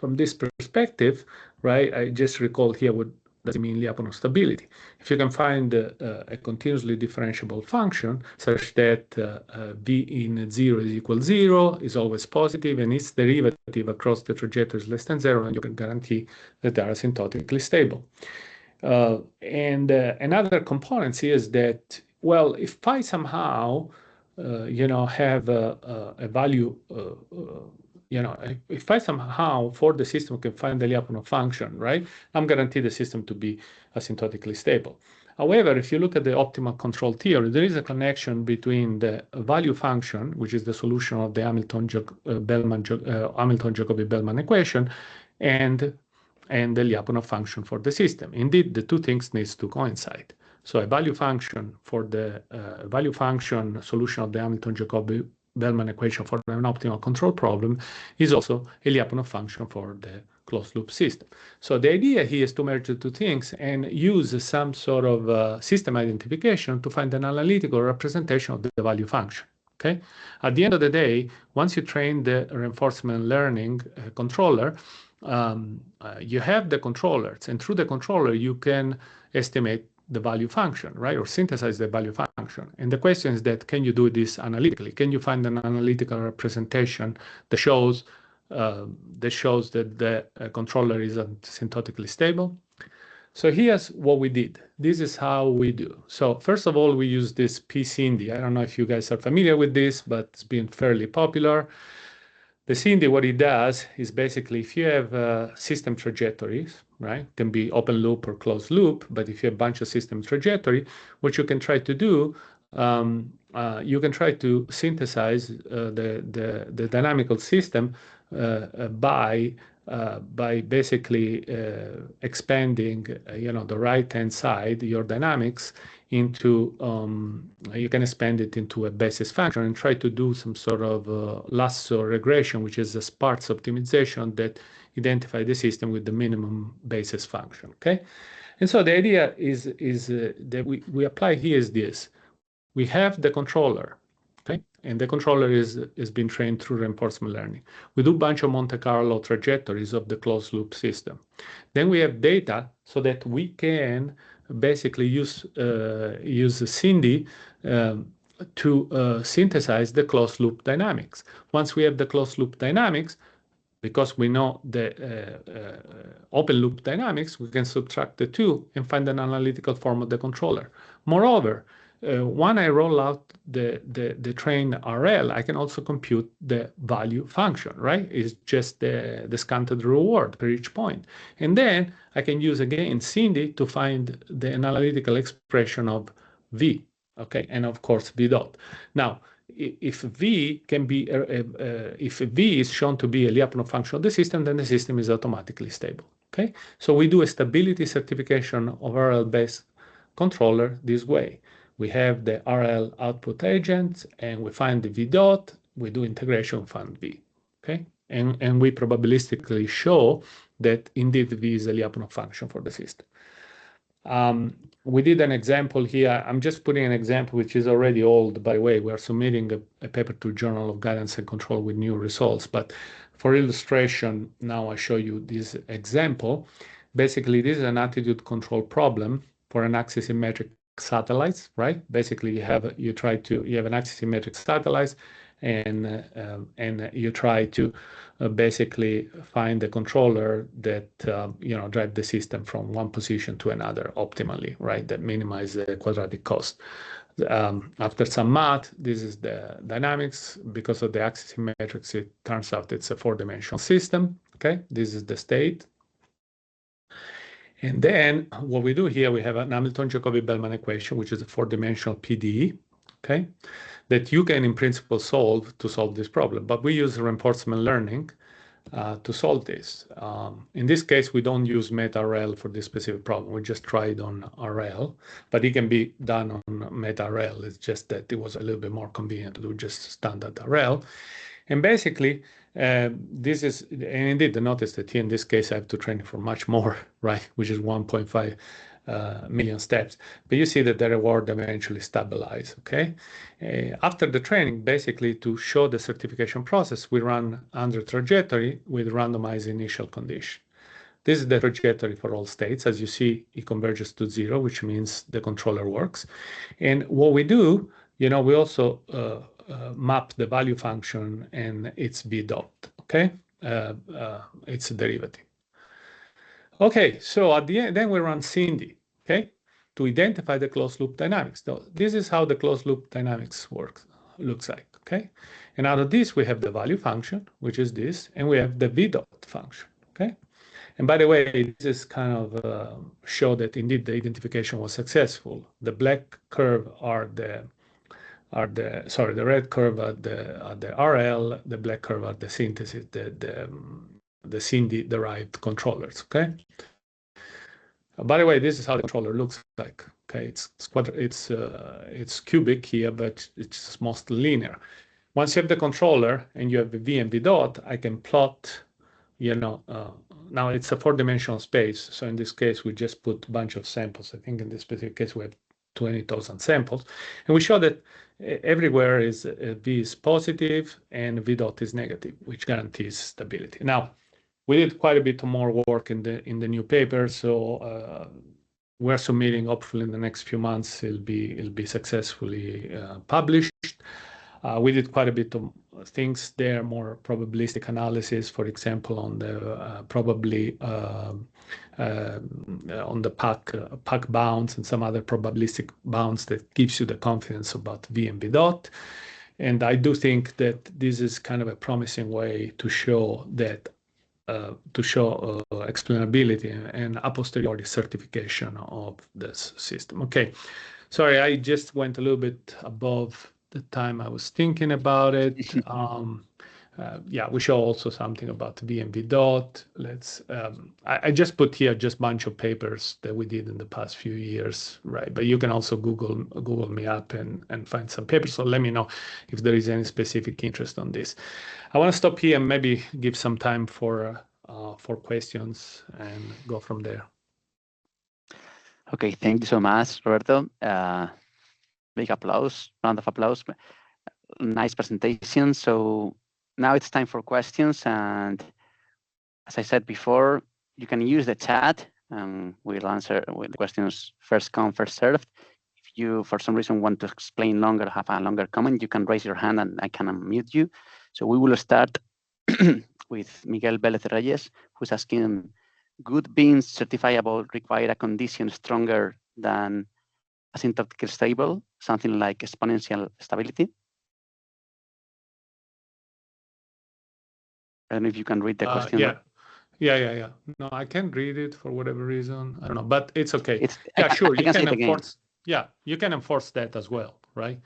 this perspective, right, I just recalled here what does it mean Lyapunov stability. If you can find a continuously differentiable function such that v in 0 is equal 0, is always positive, and its derivative across the trajectory is less than 0, and you can guarantee that they are asymptotically stable. And another component is that, well, if I somehow, have a value, if I somehow for the system can find the Lyapunov function, right, I'm guaranteed the system to be asymptotically stable. However, if you look at the optimal control theory, there is a connection between the value function, which is the solution of the Hamilton-Jacobi-Bellman equation, and the Lyapunov function for the system. Indeed, the two things needs to coincide. So a value function for the value function solution of the Hamilton-Jacobi-Bellman equation for an optimal control problem is also a Lyapunov function for the closed loop system. So the idea here is to merge the two things and use some sort of system identification to find an analytical representation of the value function. Okay. At the end of the day, once you train the reinforcement learning controller, you have the controllers, and through the controller you can estimate the value function, right, or synthesize the value function. And the question is that, can you do this analytically? Can you find an analytical representation that shows that the controller is asymptotically stable? So here's what we did. This is how we do. So first of all, we use this SINDy. I don't know if you guys are familiar with this, but it's been fairly popular. The SINDy, what it does is basically, if you have system trajectories, right, can be open loop or closed loop, but if you have a bunch of system trajectory, what you can try to do, you can try to synthesize the dynamical system by basically expanding, the right-hand side, your dynamics, into, you can expand it into a basis function and try to do some sort of lasso regression, which is a Sparse optimization that identify the system with the minimum basis function, okay? And so the idea is that we apply here is this. We have the controller, okay? And the controller is being trained through reinforcement learning. We do a bunch of Monte Carlo trajectories of the closed loop system. Then we have data so that we can basically use SINDy to synthesize the closed loop dynamics. Once we have the closed loop dynamics, because we know the open loop dynamics, we can subtract the two and find an analytical form of the controller. Moreover, when I roll out the trained RL, I can also compute the value function, right? It's just the discounted reward per each point. And then I can use again SINDy to find the analytical expression of V, okay? And of course, V dot. Now, if V can be, if V is shown to be a Lyapunov function of the system, then the system is automatically stable, okay? So we do a stability certification of RL-based controller this way. We have the RL output agents, and we find the V dot, we do integration, find V, okay? And we probabilistically show that indeed V is a Lyapunov function for the system. We did an example here. I'm just putting an example which is already old, by the way. We are submitting a paper to Journal of Guidance and Control with new results. But for illustration, now I show you this example. Basically, this is an attitude control problem for an axisymmetric satellites, right? Basically, you have an axisymmetric satellites, and you try to basically find the controller that drive the system from one position to another optimally, right? That minimize the quadratic cost. After some math, this is the dynamics. Because of the axisymmetrics, it turns out it's a four-dimensional system. Okay, this is the state. And then what we do here, we have an Hamilton-Jacobi-Bellman equation, which is a four-dimensional PDE, okay, that you can in principle solve this problem. But we use reinforcement learning to solve this. In this case, we don't use meta-RL for this specific problem. We just tried on RL, but it can be done on meta-RL. It's just that it was a little bit more convenient to do just standard RL. And basically, this is, and indeed, notice that here in this case, I have to train for much more, right, which is 1.5 million steps. But you see that the reward eventually stabilize, okay? After the training, basically, to show the certification process, we run under trajectory with randomized initial condition. This is the trajectory for all states. As you see, it converges to 0, which means the controller works. And what we do, we also map the value function and its V dot, okay? It's a derivative. Okay, so at the end, then we run SINDy, okay, to identify the closed loop dynamics. So this is how the closed loop dynamics looks like, okay? And out of this, we have the value function, which is this, and we have the V dot function, okay? And by the way, this is kind of show that indeed the identification was successful. The black curve the red curve are the RL, the black curve are the synthesis, the SINDy derived controllers, okay? By the way, this is how the controller looks like, Okay, it's cubic here, but it's mostly linear. Once you have the controller and you have the v and v dot, I can plot, now it's a 4-dimensional space. So in this case, we just put a bunch of samples. I think in this specific case, we have 20,000 samples. And we show that everywhere is v is positive and v dot is negative, which guarantees stability. Now, we did quite a bit more work in the new paper. So we're submitting, hopefully in the next few months, it'll be successfully published. We did quite a bit of things there, more probabilistic analysis, for example, on the probably on the Pack bounds and some other probabilistic bounds that gives you the confidence about v and v dot. And I do think that this is kind of a promising way to show that explainability and a posteriori certification of this system. Okay, sorry, I just went a little bit above the time I was thinking about it. Yeah, we show also something about v and v dot. I just put here just a bunch of papers that we did in the past few years, right? But you can also Google me up and find some papers. So let me know if there is any specific interest on this. I want to stop here and maybe give some time for questions and go from there. Okay, thank you so much, Roberto. Big applause, round of applause. Nice presentation. So now it's time for questions. And as I said before, you can use the chat and we'll answer with the questions first come, first served. If you, for some reason, want to explain longer, have a longer comment, you can raise your hand and I can unmute you. So we will start with Miguel Vélez Reyes, who's asking, good beings certifiable require a condition stronger than asymptotically stable, something like exponential stability? I don't know if you can read the question. Yeah. No, I can't read it for whatever reason. I don't know, but it's okay. Yeah, sure. You can enforce. Yeah, you can enforce that as well, right?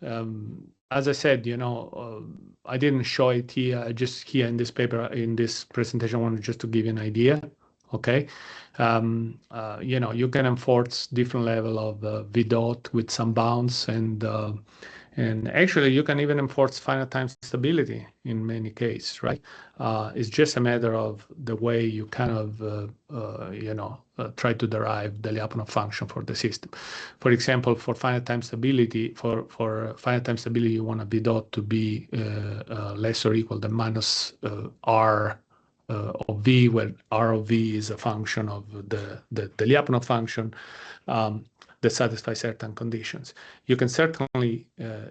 As I said, I didn't show it here. Just here in this paper, in this presentation, I wanted just to give you an idea. Okay, you can enforce different level of v dot with some bounds, and actually you can even enforce finite time stability in many cases, right? It's just a matter of the way you kind of try to derive the Lyapunov function for the system. For example, for finite time stability, for finite time stability, you want a v dot to be less or equal than minus r of v, where r of v is a function of the Lyapunov function that satisfies certain conditions. You can certainly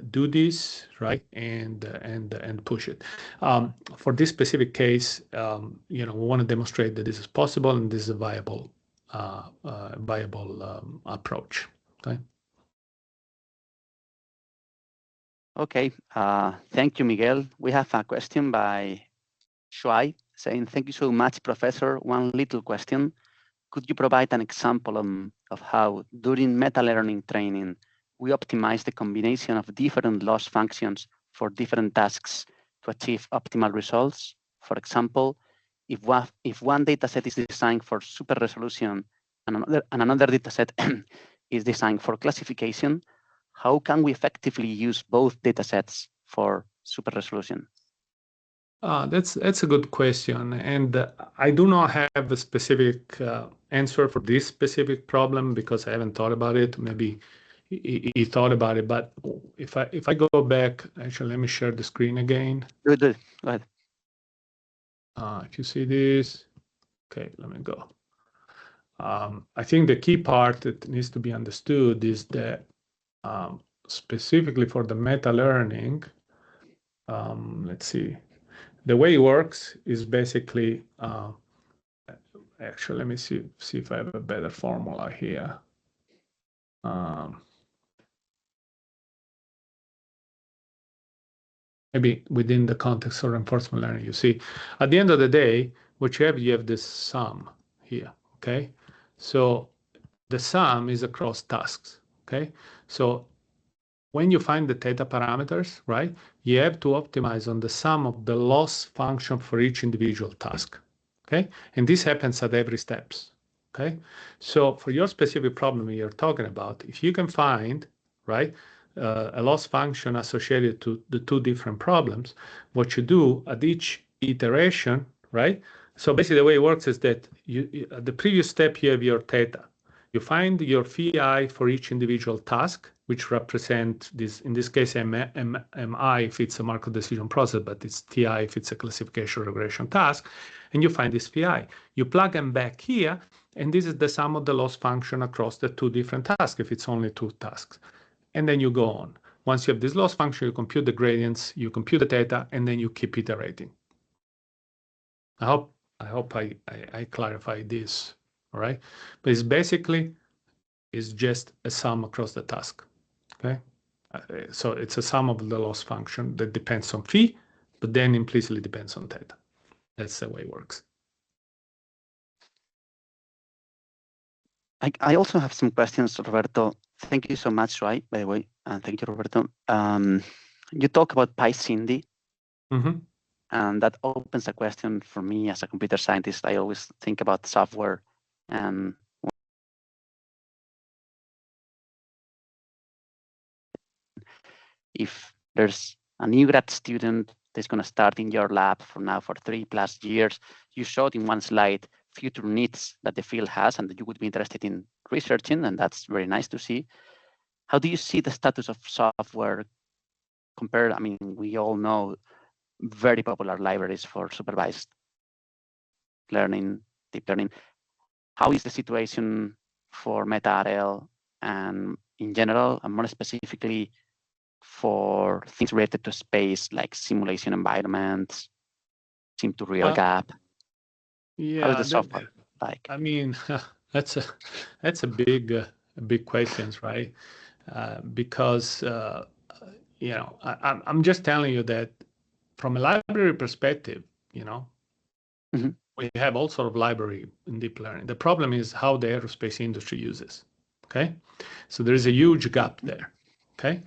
do this, right, and push it. For this specific case, we want to demonstrate that this is possible and this is a viable approach. Okay. Okay. Thank you, Miguel. We have a question by Shuai saying, thank you so much, Professor. One little question. Could you provide an example of how, during meta-learning training, we optimize the combination of different loss functions for different tasks to achieve optimal results? For example, if one dataset is designed for super resolution and another dataset is designed for classification, how can we effectively use both datasets for super resolution? That's a good question, and I do not have a specific answer for this specific problem because I haven't thought about it. Maybe he thought about it, but if I go back, actually, let me share the screen again. Good. Go ahead. If you see this, okay, let me go. I think the key part that needs to be understood is that specifically for the meta-learning, let's see. The way it works is basically, actually, let me see if I have a better formula here. Maybe within the context of reinforcement learning, you see, at the end of the day, what you have this sum here, okay? So the sum is across tasks, okay? So when you find the theta parameters, right, you have to optimize on the sum of the loss function for each individual task, okay? And this happens at every steps, Okay, so for your specific problem you're talking about, if you can find, right, a loss function associated to the two different problems, what you do at each iteration, right? So basically the way it works is that at the previous step you have your theta. You find your phi for each individual task, which represent this, in this case, MI if it's a Markov decision process, but it's TI if it's a classification regression task, and you find this phi. You plug them back here, and this is the sum of the loss function across the two different tasks if it's only two tasks. And then you go on. Once you have this loss function, you compute the gradients, you compute the theta, and then you keep iterating. I hope I clarified this, all right? But it's basically, it's just a sum across the task, okay? So it's a sum of the loss function that depends on phi, but then implicitly depends on theta. That's the way it works. I also have some questions, Roberto. Thank you so much, right, by the way, and thank you, Roberto. You talk about SINDy, and that opens a question for me as a computer scientist. I always think about software, and if there's a new grad student that's going to start in your lab for 3+ years, you showed in one slide future needs that the field has and that you would be interested in researching, and that's very nice to see. How do you see the status of software compared? I mean, we all know very popular libraries for supervised learning, deep learning. How is the situation for MetaRL and in general, and more specifically for things related to space, like simulation environments, seem to real gap? Yeah, how is the software like? I mean, that's a big question, right? Because you know, I'm just telling you that from a library perspective, you know, we have all sort of library in deep learning. The problem is how the aerospace industry uses. Okay, so there is a huge gap there. Okay,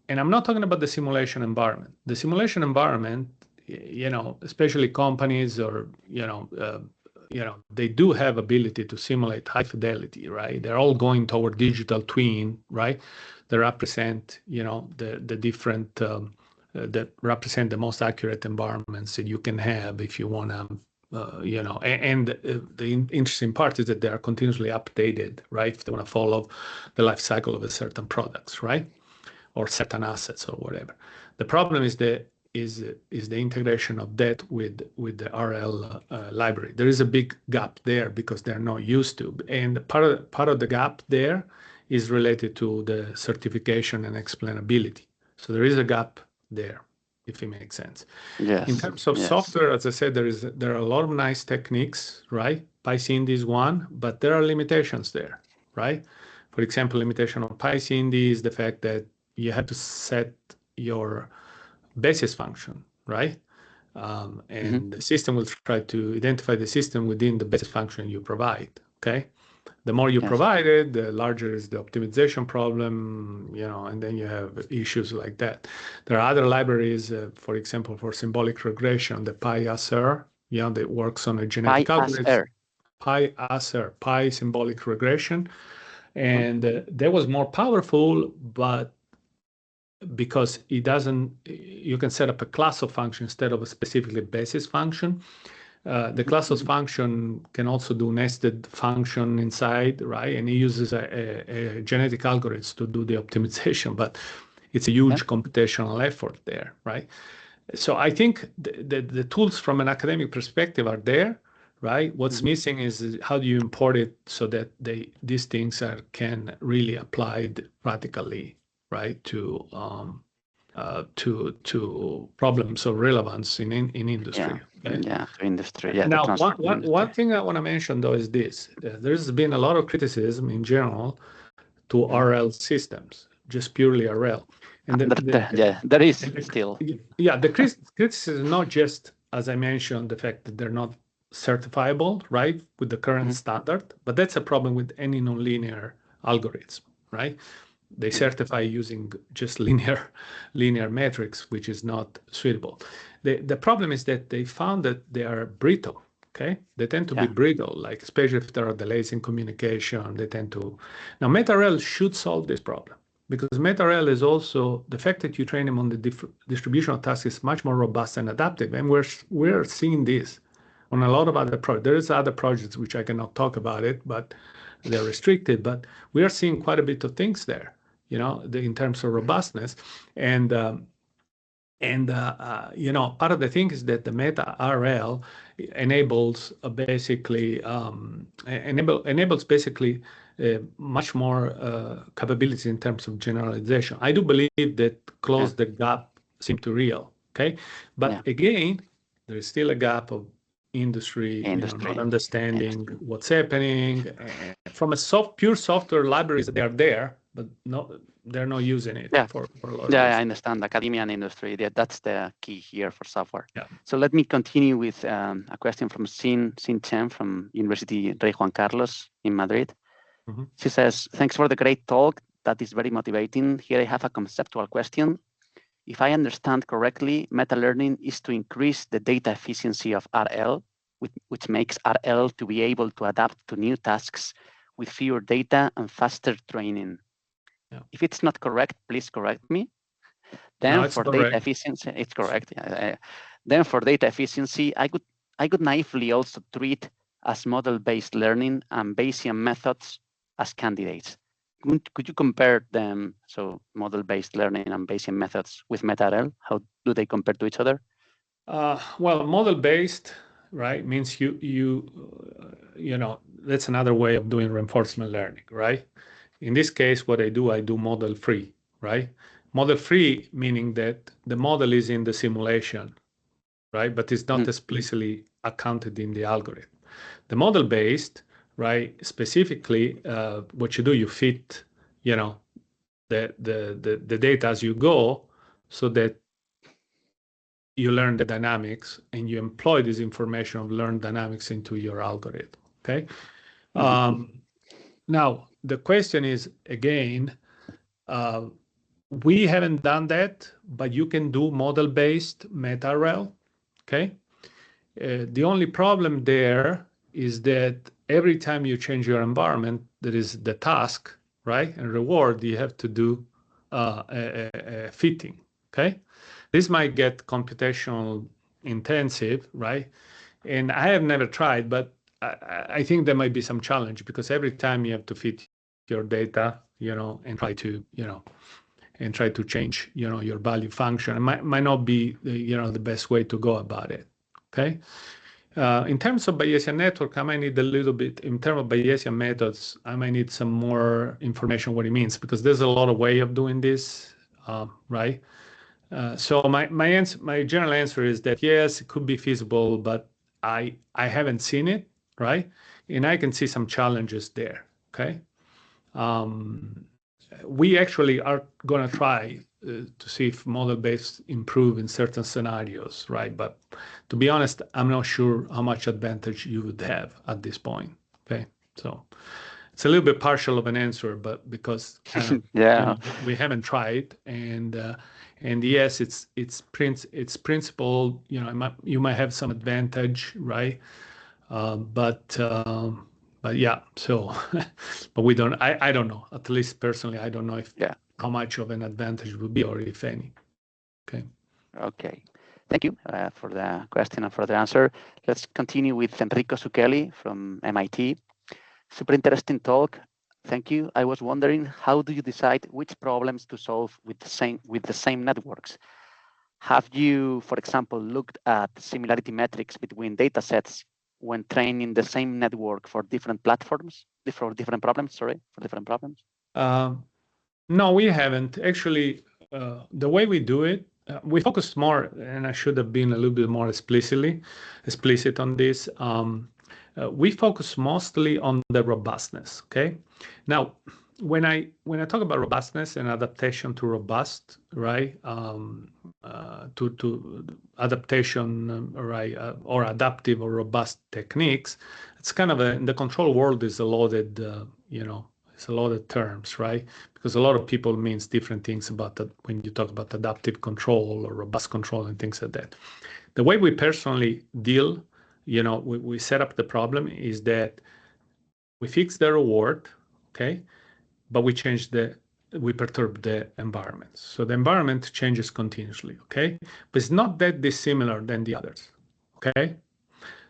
and I'm not talking about the simulation environment. The simulation environment, you know, especially companies or you know, they do have ability to simulate high fidelity, right? They're all going toward digital twin, right? They represent, you know, the different that represent the most accurate environments that you can have if you want to. You know, and the interesting part is that they are continuously updated, right? If they want to follow the life cycle of a certain products, right, or certain assets or whatever. The problem is the integration of that with the RL library. There is a big gap there because they're not used to, and part of the gap there is related to the certification and explainability. So there is a gap there, if it makes sense. Yes. In terms of software, as I said, there are a lot of nice techniques, right? SINDy is one, but there are limitations there, right? For example, limitation of SINDy is the fact that you have to set your basis function, right? And the system will try to identify the system within the basis function you provide, okay? The more you provide it, the larger is the optimization problem, you know, and then you have issues like that. There are other libraries, for example, for symbolic regression, the PyASR, you know, that works on a genetic algorithm. Pi symbolic regression. And that was more powerful, but because it doesn't, you can set up a class of function instead of a specifically basis function. The class of function can also do nested function inside, right? And it uses a genetic algorithm to do the optimization, but it's a huge computational effort there, right? So I think the tools from an academic perspective are there, right? What's missing is how do you import it so that these things can really applied practically, right, to problems of relevance in industry. To industry. Yeah. Now, one thing I want to mention though is this: there's been a lot of criticism in general to RL systems, just purely RL. And there is still. Yeah, the criticism is not just, as I mentioned, the fact that they're not certifiable, right, with the current standard, but that's a problem with any nonlinear algorithm, right? They certify using just linear metrics, which is not suitable. The problem is that they found that they are brittle, Okay, they tend to be brittle, like especially if there are delays in communication, they tend to. Now, MetaRel should solve this problem because MetaRel is also the fact that you train them on the distributional task is much more robust and adaptive, and we're seeing this on a lot of other projects. There is other projects which I cannot talk about it, but they're restricted. But we are seeing quite a bit of things there, you know, in terms of robustness, and you know, part of the thing is that the MetaRL enables basically much more capabilities in terms of generalization. I do believe that close the gap seem to real. Okay, but again, there is still a gap of industry. You know, not understanding what's happening. From a pure software libraries, they are there, but they're not using it for a lot of reasons. I understand. Academia and industry, that's the key here for software. So let me continue with a question from Xin Chen from University Rey Juan Carlos in Madrid. She says, thanks for the great talk. That is very motivating. Here I have a conceptual question. If I understand correctly, meta-learning is to increase the data efficiency of RL, which makes RL to be able to adapt to new tasks with fewer data and faster training. If it's not correct, please correct me. Then for data efficiency, it's correct. Then for data efficiency, I could naively also treat as model-based learning and Bayesian methods as candidates. Could you compare them, so model-based learning and Bayesian methods with MetaRL? How do they compare to each other? Well, model-based, right, means you know, that's another way of doing reinforcement learning, right? In this case, what I do model-free, right? Model-free meaning that the model is in the simulation, right? But it's not explicitly accounted in the algorithm. The model-based, right, specifically, what you do, you fit, you know, the data as you go so that you learn the dynamics and you employ this information of learned dynamics into your algorithm, okay? Now, the question is, again, we haven't done that, but you can do model-based MetaRel, okay? The only problem there is that every time you change your environment, there is the task, right? And reward, you have to do a fitting, okay? This might get computational intensive, right? And I have never tried, but I think there might be some challenge because every time you have to fit your data, you know, and try to, you know, and try to change, you know, your value function. It might not be, you know, the best way to go about it, okay? In terms of Bayesian network, I might need a little bit, in terms of Bayesian methods, I might need some more information what it means because there's a lot of way of doing this, right? So my general answer is that yes, it could be feasible, but I haven't seen it, right? And I can see some challenges there, okay? We actually are going to try to see if model-based improve in certain scenarios, right? But to be honest, I'm not sure how much advantage you would have at this point, okay? So it's a little bit partial of an answer, but because you know, we haven't tried, and yes, it's principle. You know, you might have some advantage, right? But yeah, so but we don't. I don't know. At least personally, I don't know if how much of an advantage would be or if any. Okay. Okay. Thank you for the question and for the answer. Let's continue with Enrico Zucchelli from MIT. Super interesting talk. Thank you. I was wondering, how do you decide which problems to solve with the same networks? Have you, for example, looked at similarity metrics between data sets when training the same network for different platforms, for different problems? No, we haven't. Actually, the way we do it, we focus more, and I should have been a little bit more explicit on this. We focus mostly on the robustness, okay? Now, when I talk about robustness and adaptation to robust, right, to adaptation, right, or adaptive or robust techniques, it's kind of in the control world is a loaded, you know, it's a lot of terms, right? Because a lot of people means different things about that when you talk about adaptive control or robust control and things like that. The way we personally deal we set up the problem is that we fix the reward, okay, but we perturb the environment. So the environment changes continuously, okay, but it's not that dissimilar than the others, okay.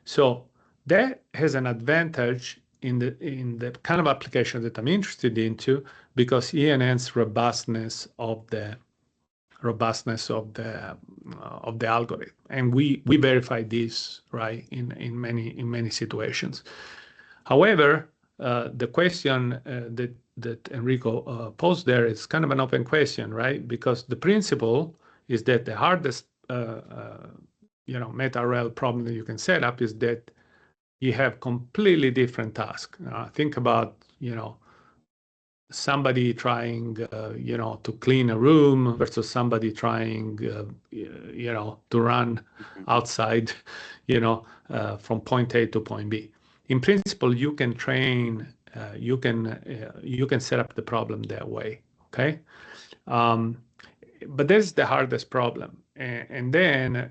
So that has an advantage in the kind of application that I'm interested into, because it enhances robustness of the algorithm, and we verify this, right, in many situations. However, the question that Enrico posed there is kind of an open question, right? Because the principle is that the hardest meta-RL problem that you can set up is that you have completely different tasks. Think about somebody trying to clean a room versus somebody trying to run outside from point A to point B. In principle, you can train, you can set up the problem that way, okay? But that's the hardest problem. And then,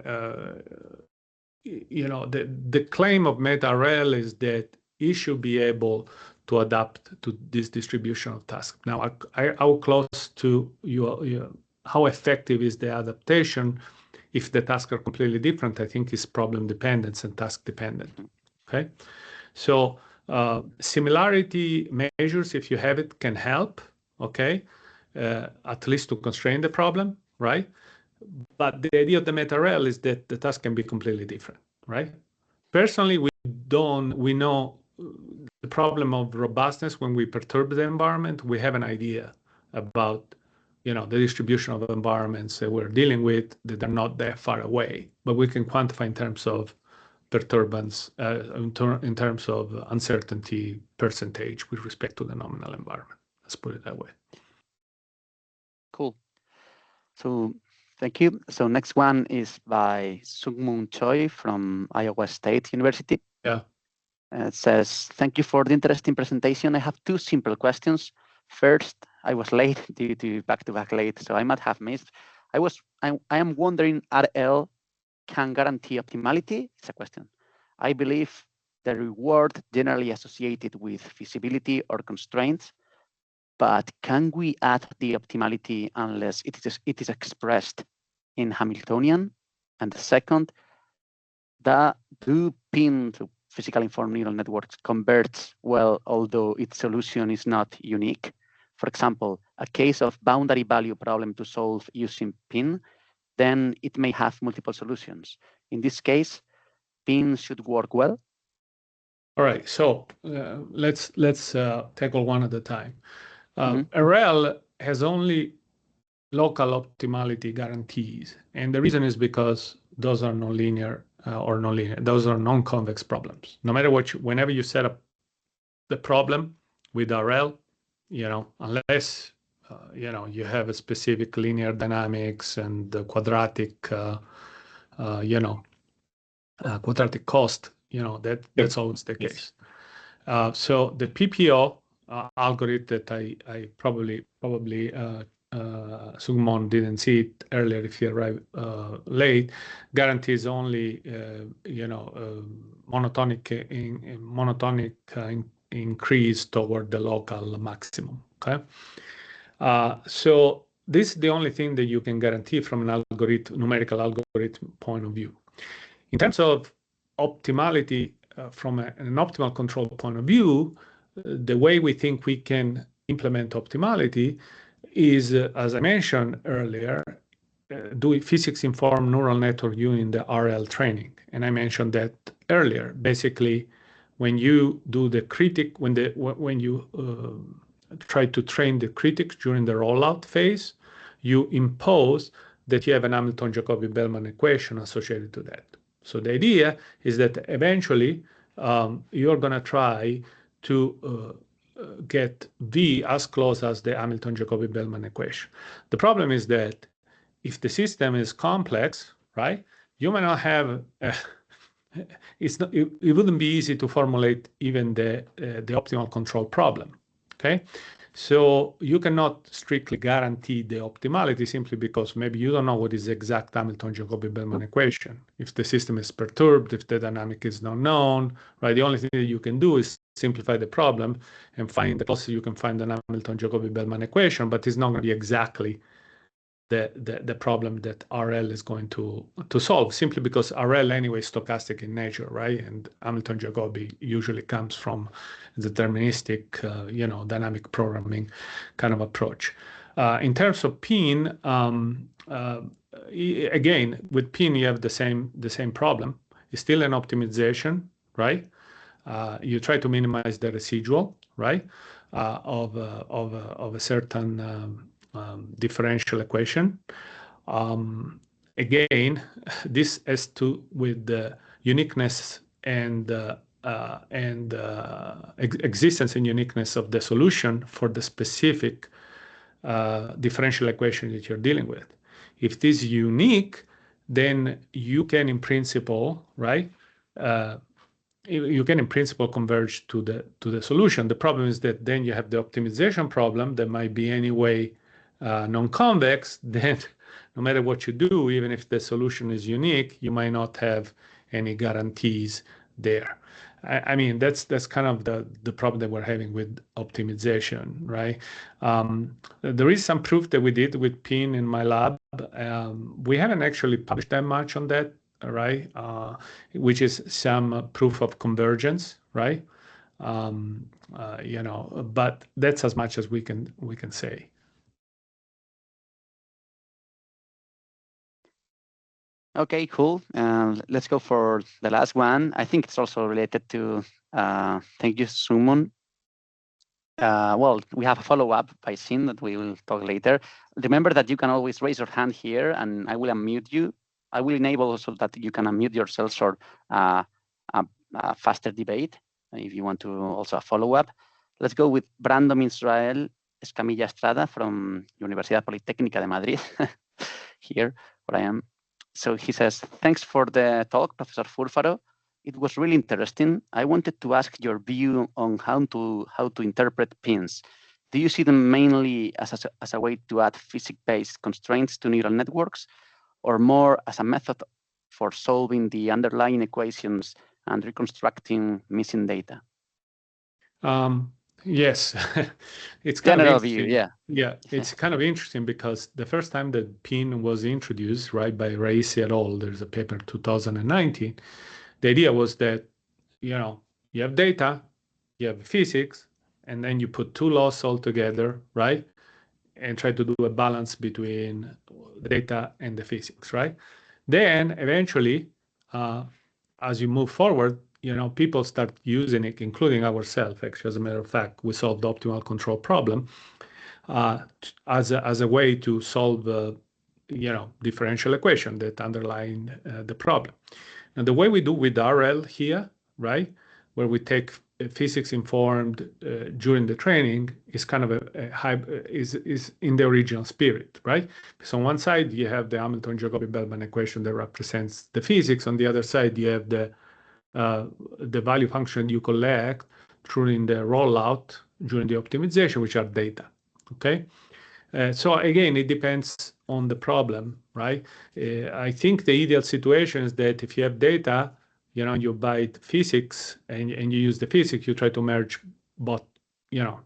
the claim of meta-RL is that it should be able to adapt to this distribution of tasks. Now, how close to how effective is the adaptation if the tasks are completely different? I think is problem dependent and task dependent, okay? So similarity measures, if you have it, can help, okay, at least to constrain the problem, right? But the idea of the meta-RL is that the task can be completely different, right? Personally, we know the problem of robustness when we perturb the environment. We have an idea about the distribution of environments that we're dealing with that are not that far away, but we can quantify in terms of perturbance, in terms of uncertainty percentage with respect to the nominal environment. Let's put it that way. Cool. So thank you. So next one is by Sungmoon Choi from Iowa State University. Yeah. It says, thank you for the interesting presentation. I have two simple questions. First, I was late due to back-to-back late, so I might have missed. I am wondering, RL can guarantee optimality? It's a question. I believe the reward generally associated with feasibility or constraints, but can we add the optimality unless it is expressed in Hamiltonian? And the second, do PIN, so physical informed neural networks, converts well, although its solution is not unique? For example, a case of boundary value problem to solve using PIN, then it may have multiple solutions. In this case, PIN should work well. All right, so let's tackle one at a time. RL has only local optimality guarantees, and the reason is because those are nonlinear or nonlinear. Those are non-convex problems. No matter what, whenever you set up the problem with RL, unless you have a specific linear dynamics and the quadratic, quadratic cost, that's always the case. So the PPO algorithm that I probably Sungmoon didn't see it earlier if he arrived late, guarantees only monotonic increase toward the local maximum. Okay, so this is the only thing that you can guarantee from an numerical algorithm point of view. In terms of optimality, from an optimal control point of view, the way we think we can implement optimality is, as I mentioned earlier, doing physics-informed neural network using the RL training. And I mentioned that earlier. Basically, when you do the critic, when you try to train the critic during the rollout phase, you impose that you have an Hamilton-Jacobi-Bellman equation associated to that. So the idea is that eventually you're going to try to get V as close as the Hamilton-Jacobi-Bellman equation. The problem is that if the system is complex, right, you may not have, it wouldn't be easy to formulate even the optimal control problem, okay? So you cannot strictly guarantee the optimality simply because maybe you don't know what is the exact Hamilton-Jacobi-Bellman equation. If the system is perturbed, if the dynamic is not known, right? The only thing that you can do is simplify the problem and find the closest you can find the Hamilton-Jacobi-Bellman equation, but it's not going to be exactly the problem that RL is going to solve, simply because RL anyway is stochastic in nature, right? And Hamilton-Jacobi usually comes from deterministic, dynamic programming kind of approach. In terms of PIN, again, with PIN you have the same problem. It's still an optimization, right? You try to minimize the residual, right, of a certain differential equation. Again, this has to with the uniqueness and existence and uniqueness of the solution for the specific differential equation that you're dealing with. If this is unique, then you can, in principle, right, you can in principle converge to the solution. The problem is that then you have the optimization problem that might be anyway non-convex. Then no matter what you do, even if the solution is unique, you might not have any guarantees there. I mean, that's kind of the problem that we're having with optimization, right? There is some proof that we did with PIN in my lab. We haven't actually published that much on that, right? Which is some proof of convergence, right? But that's as much as we can say. Okay, cool. Let's go for the last one. I think it's also related to, thank you, Sumon. Well, we have a follow-up by Sin that we will talk later. Remember that you can always raise your hand here and I will unmute you. I will enable also that you can unmute yourselves for a faster debate if you want to also a follow-up. Let's go with Brandon Israel Escamilla Estrada from Universidad Politécnica de Madrid, here where I am. So he says, thanks for the talk, Professor Furfaro. It was really interesting. I wanted to ask your view on how to interpret pins. Do you see them mainly as a way to add physics-based constraints to neural networks, or more as a method for solving the underlying equations and reconstructing missing data? Yes, it's kind general of interesting. View, yeah. Yeah, it's kind of interesting because the first time that PIN was introduced, right, by Raisi et al., there's a paper 2019. The idea was that, you have data, you have physics, and then you put two laws all together, right, and try to do a balance between the data and the physics, right? Then eventually, as you move forward, people start using it, including ourselves. Actually, as a matter of fact, we solved the optimal control problem as a way to solve the differential equation that underlying the problem. And the way we do with RL here, right, where we take physics informed during the training, is kind of is in the original spirit, right? So on one side you have the Hamilton-Jacobi-Bellman equation that represents the physics. On the other side you have the value function you collect during the rollout, during the optimization, which are data, okay? So again, it depends on the problem, right? I think the ideal situation is that if you have data, you buy physics and you use the physics, you try to merge both,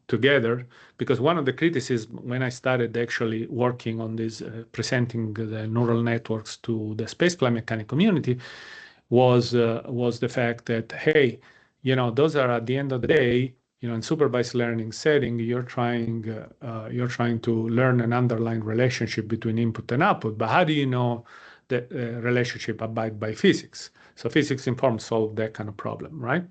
together. Because one of the criticisms when I started actually working on this, presenting the neural networks to the spaceflight mechanics community, was the fact that, hey, those are at the end of the day, in supervised learning setting, you're trying to learn an underlying relationship between input and output. But how do you know that relationship abide by physics? So physics informed solve that kind of problem, right?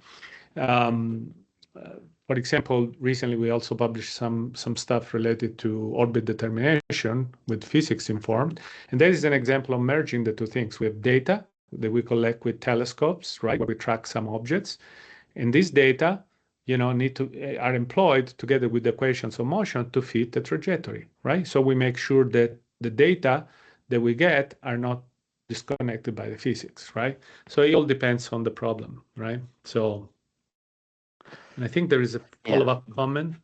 For example, recently we also published some stuff related to orbit determination with physics informed, and that is an example of merging the two things. We have data that we collect with telescopes, right, where we track some objects, and this data, are employed together with the equations of motion to fit the trajectory, right? So we make sure that the data that we get are not disconnected by the physics, right? So it all depends on the problem, right? So, and I think there is a follow-up comment.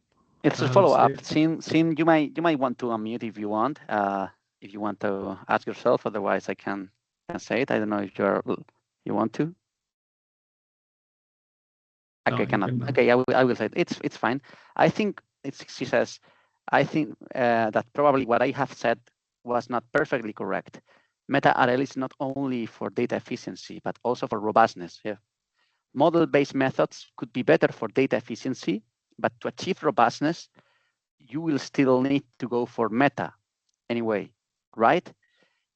It's a follow-up. Sin, you might want to unmute if you want to ask yourself. Otherwise, I can say it. I don't know if you want to. Okay, cannot. Okay, I will say it. It's fine. I think she says. I think that probably what I have said was not perfectly correct. Meta-RL is not only for data efficiency, but also for robustness. Yeah. Model-based methods could be better for data efficiency, but to achieve robustness, you will still need to go for meta anyway, right?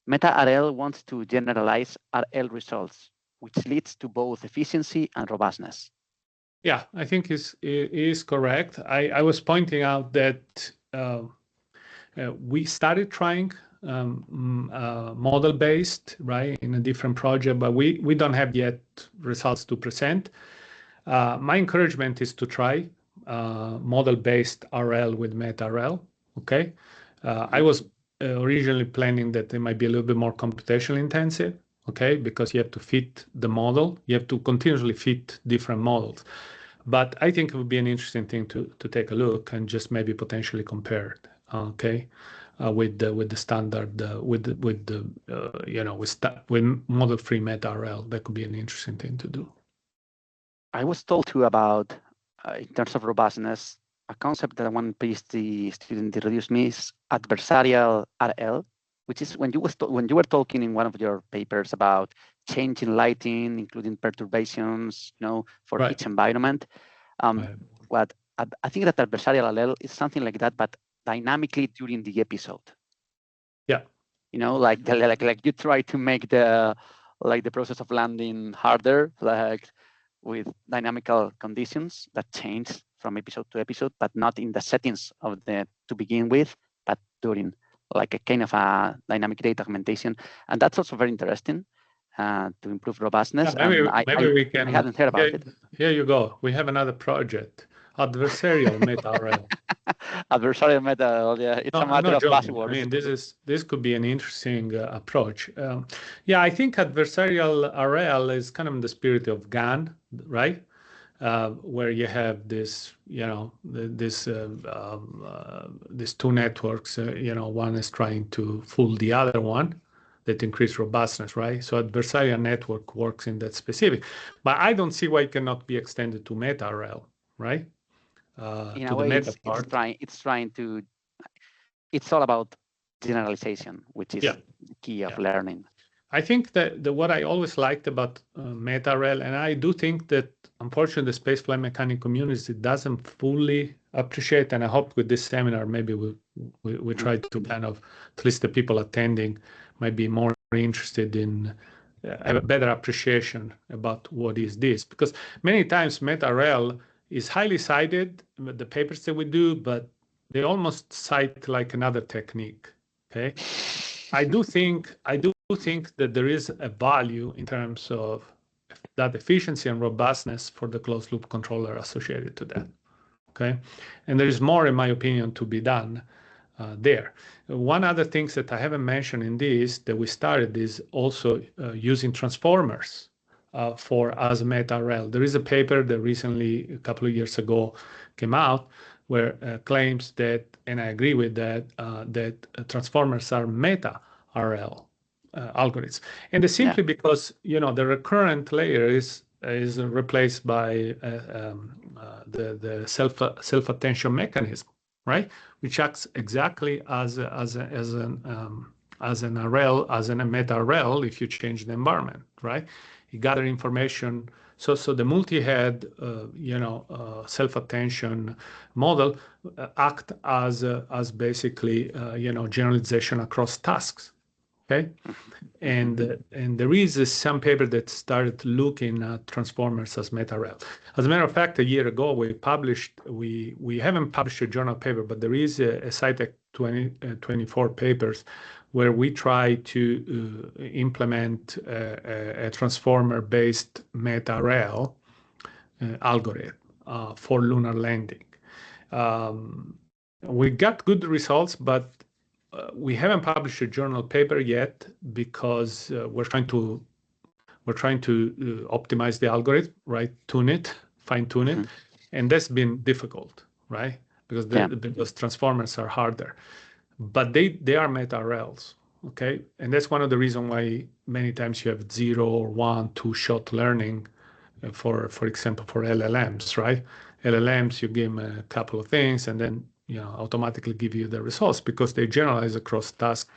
Meta-RL wants to generalize RL results, which leads to both efficiency and robustness. Yeah, I think it is correct. I was pointing out that we started trying model-based, right, in a different project, but we don't have yet results to present. My encouragement is to try model-based RL with meta-RL, okay? I was originally planning that they might be a little bit more computationally intensive, okay, because you have to fit the model. You have to continuously fit different models. But I think it would be an interesting thing to take a look and just maybe potentially compare it, okay, with the standard with model-free meta-RL. That could be an interesting thing to do. I was told too about in terms of robustness, a concept that one PhD student introduced me is adversarial RL, which is when you were talking in one of your papers about changing lighting, including perturbations, for each environment. What I think that adversarial RL is something like that, but dynamically during the episode. Yeah. Like you try to make the process of landing harder, like with dynamical conditions that change from episode to episode, but not in the settings of to begin with, but during like a kind of a dynamic data augmentation. And that's also very interesting to improve robustness. Yeah, maybe we can. I hadn't heard about it. Here you go. We have another project, adversarial meta-RL. Adversarial meta-RL, yeah. It's a matter of buzzwords. I mean, this could be an interesting approach. Yeah, I think adversarial RL is kind of in the spirit of GAN, right? Where you have this, these two networks. One is trying to fool the other one, that increase robustness, right? So adversarial network works in that specific, but I don't see why it cannot be extended to meta-RL, right? In a way, it's all about generalization, which is the key of learning. I think that what I always liked about meta-RL, and I do think that unfortunately the spaceflight mechanic community doesn't fully appreciate, and I hope with this seminar maybe we try to kind of, at least the people attending might be more interested in have a better appreciation about what is this, because many times meta-RL is highly cited, the papers that we do, but they almost cite like another technique, okay? I do think that there is a value in terms of that efficiency and robustness for the closed loop controller associated to that, okay? And there is more, in my opinion, to be done there. One other thing that I haven't mentioned in this that we started is also using transformers as meta-RL. There is a paper that recently, a couple of years ago, came out where claims that, and I agree with that, that transformers are meta-RL algorithms. And it's simply because, the recurrent layer is replaced by the self-attention mechanism, right? Which acts exactly as an RL, as a meta-RL if you change the environment, right? You gather information. So the multi-head, self-attention model act as basically, generalization across tasks. Okay, and there is some paper that started looking at transformers as meta-RL. As a matter of fact, a year ago we haven't published a journal paper, but there is a SciTech 2024 papers where we try to implement a transformer-based meta-RL algorithm for lunar landing. We got good results, but we haven't published a journal paper yet because we're trying to optimize the algorithm, right? Fine tune it, and that's been difficult, right? because transformers are harder. But they are meta RLs, okay? And that's one of the reasons why many times you have 0 or 1, 2-shot learning for example, for LLMs, right? LLMs, you give them a couple of things and then, automatically give you the results because they generalize across tasks,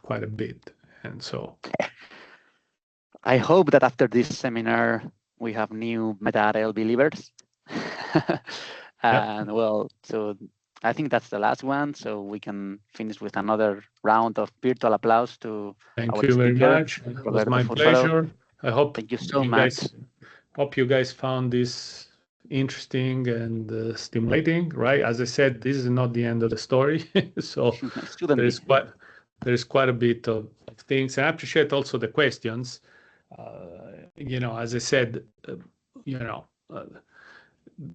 quite a bit. And so I hope that after this seminar, we have new meta RL believers. And well, so I think that's the last one. So we can finish with another round of virtual applause to Thank our you very speaker, much. It was Roberto my Furfaro. pleasure. I hope thank you so much. Hope you guys found this interesting and stimulating, right? As I said, this is not the end of the story. So there's quite a bit of things. And I appreciate also the questions. As I said,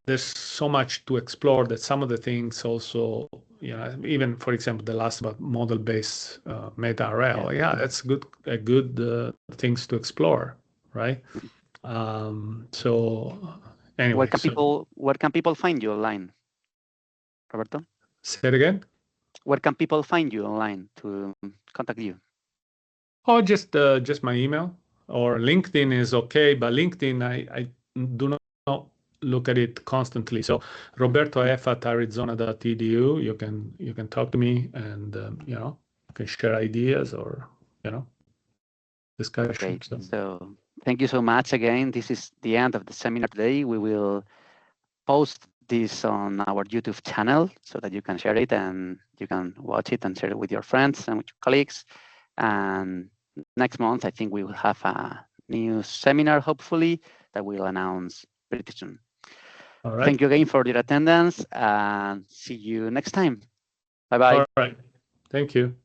there's so much to explore that some of the things also, even for example, the last about model-based meta RL, that's a good things to explore, right? So anyway, where can people find you online, Roberto? Say it again. Where can people find you online to contact you? Oh, just my email or LinkedIn is okay, but LinkedIn I do not look at it constantly. So robertof@arizona.edu. You can talk to me and you can share ideas or discussion. Okay. So thank you so much again. This is the end of the seminar today. We will post this on our YouTube channel so that you can share it and you can watch it and share it with your friends and with your colleagues. And next month, I think we will have a new seminar, hopefully, that we'll announce pretty soon. All right. Thank you again for your attendance and see you next time. Bye-bye. All right. Thank you.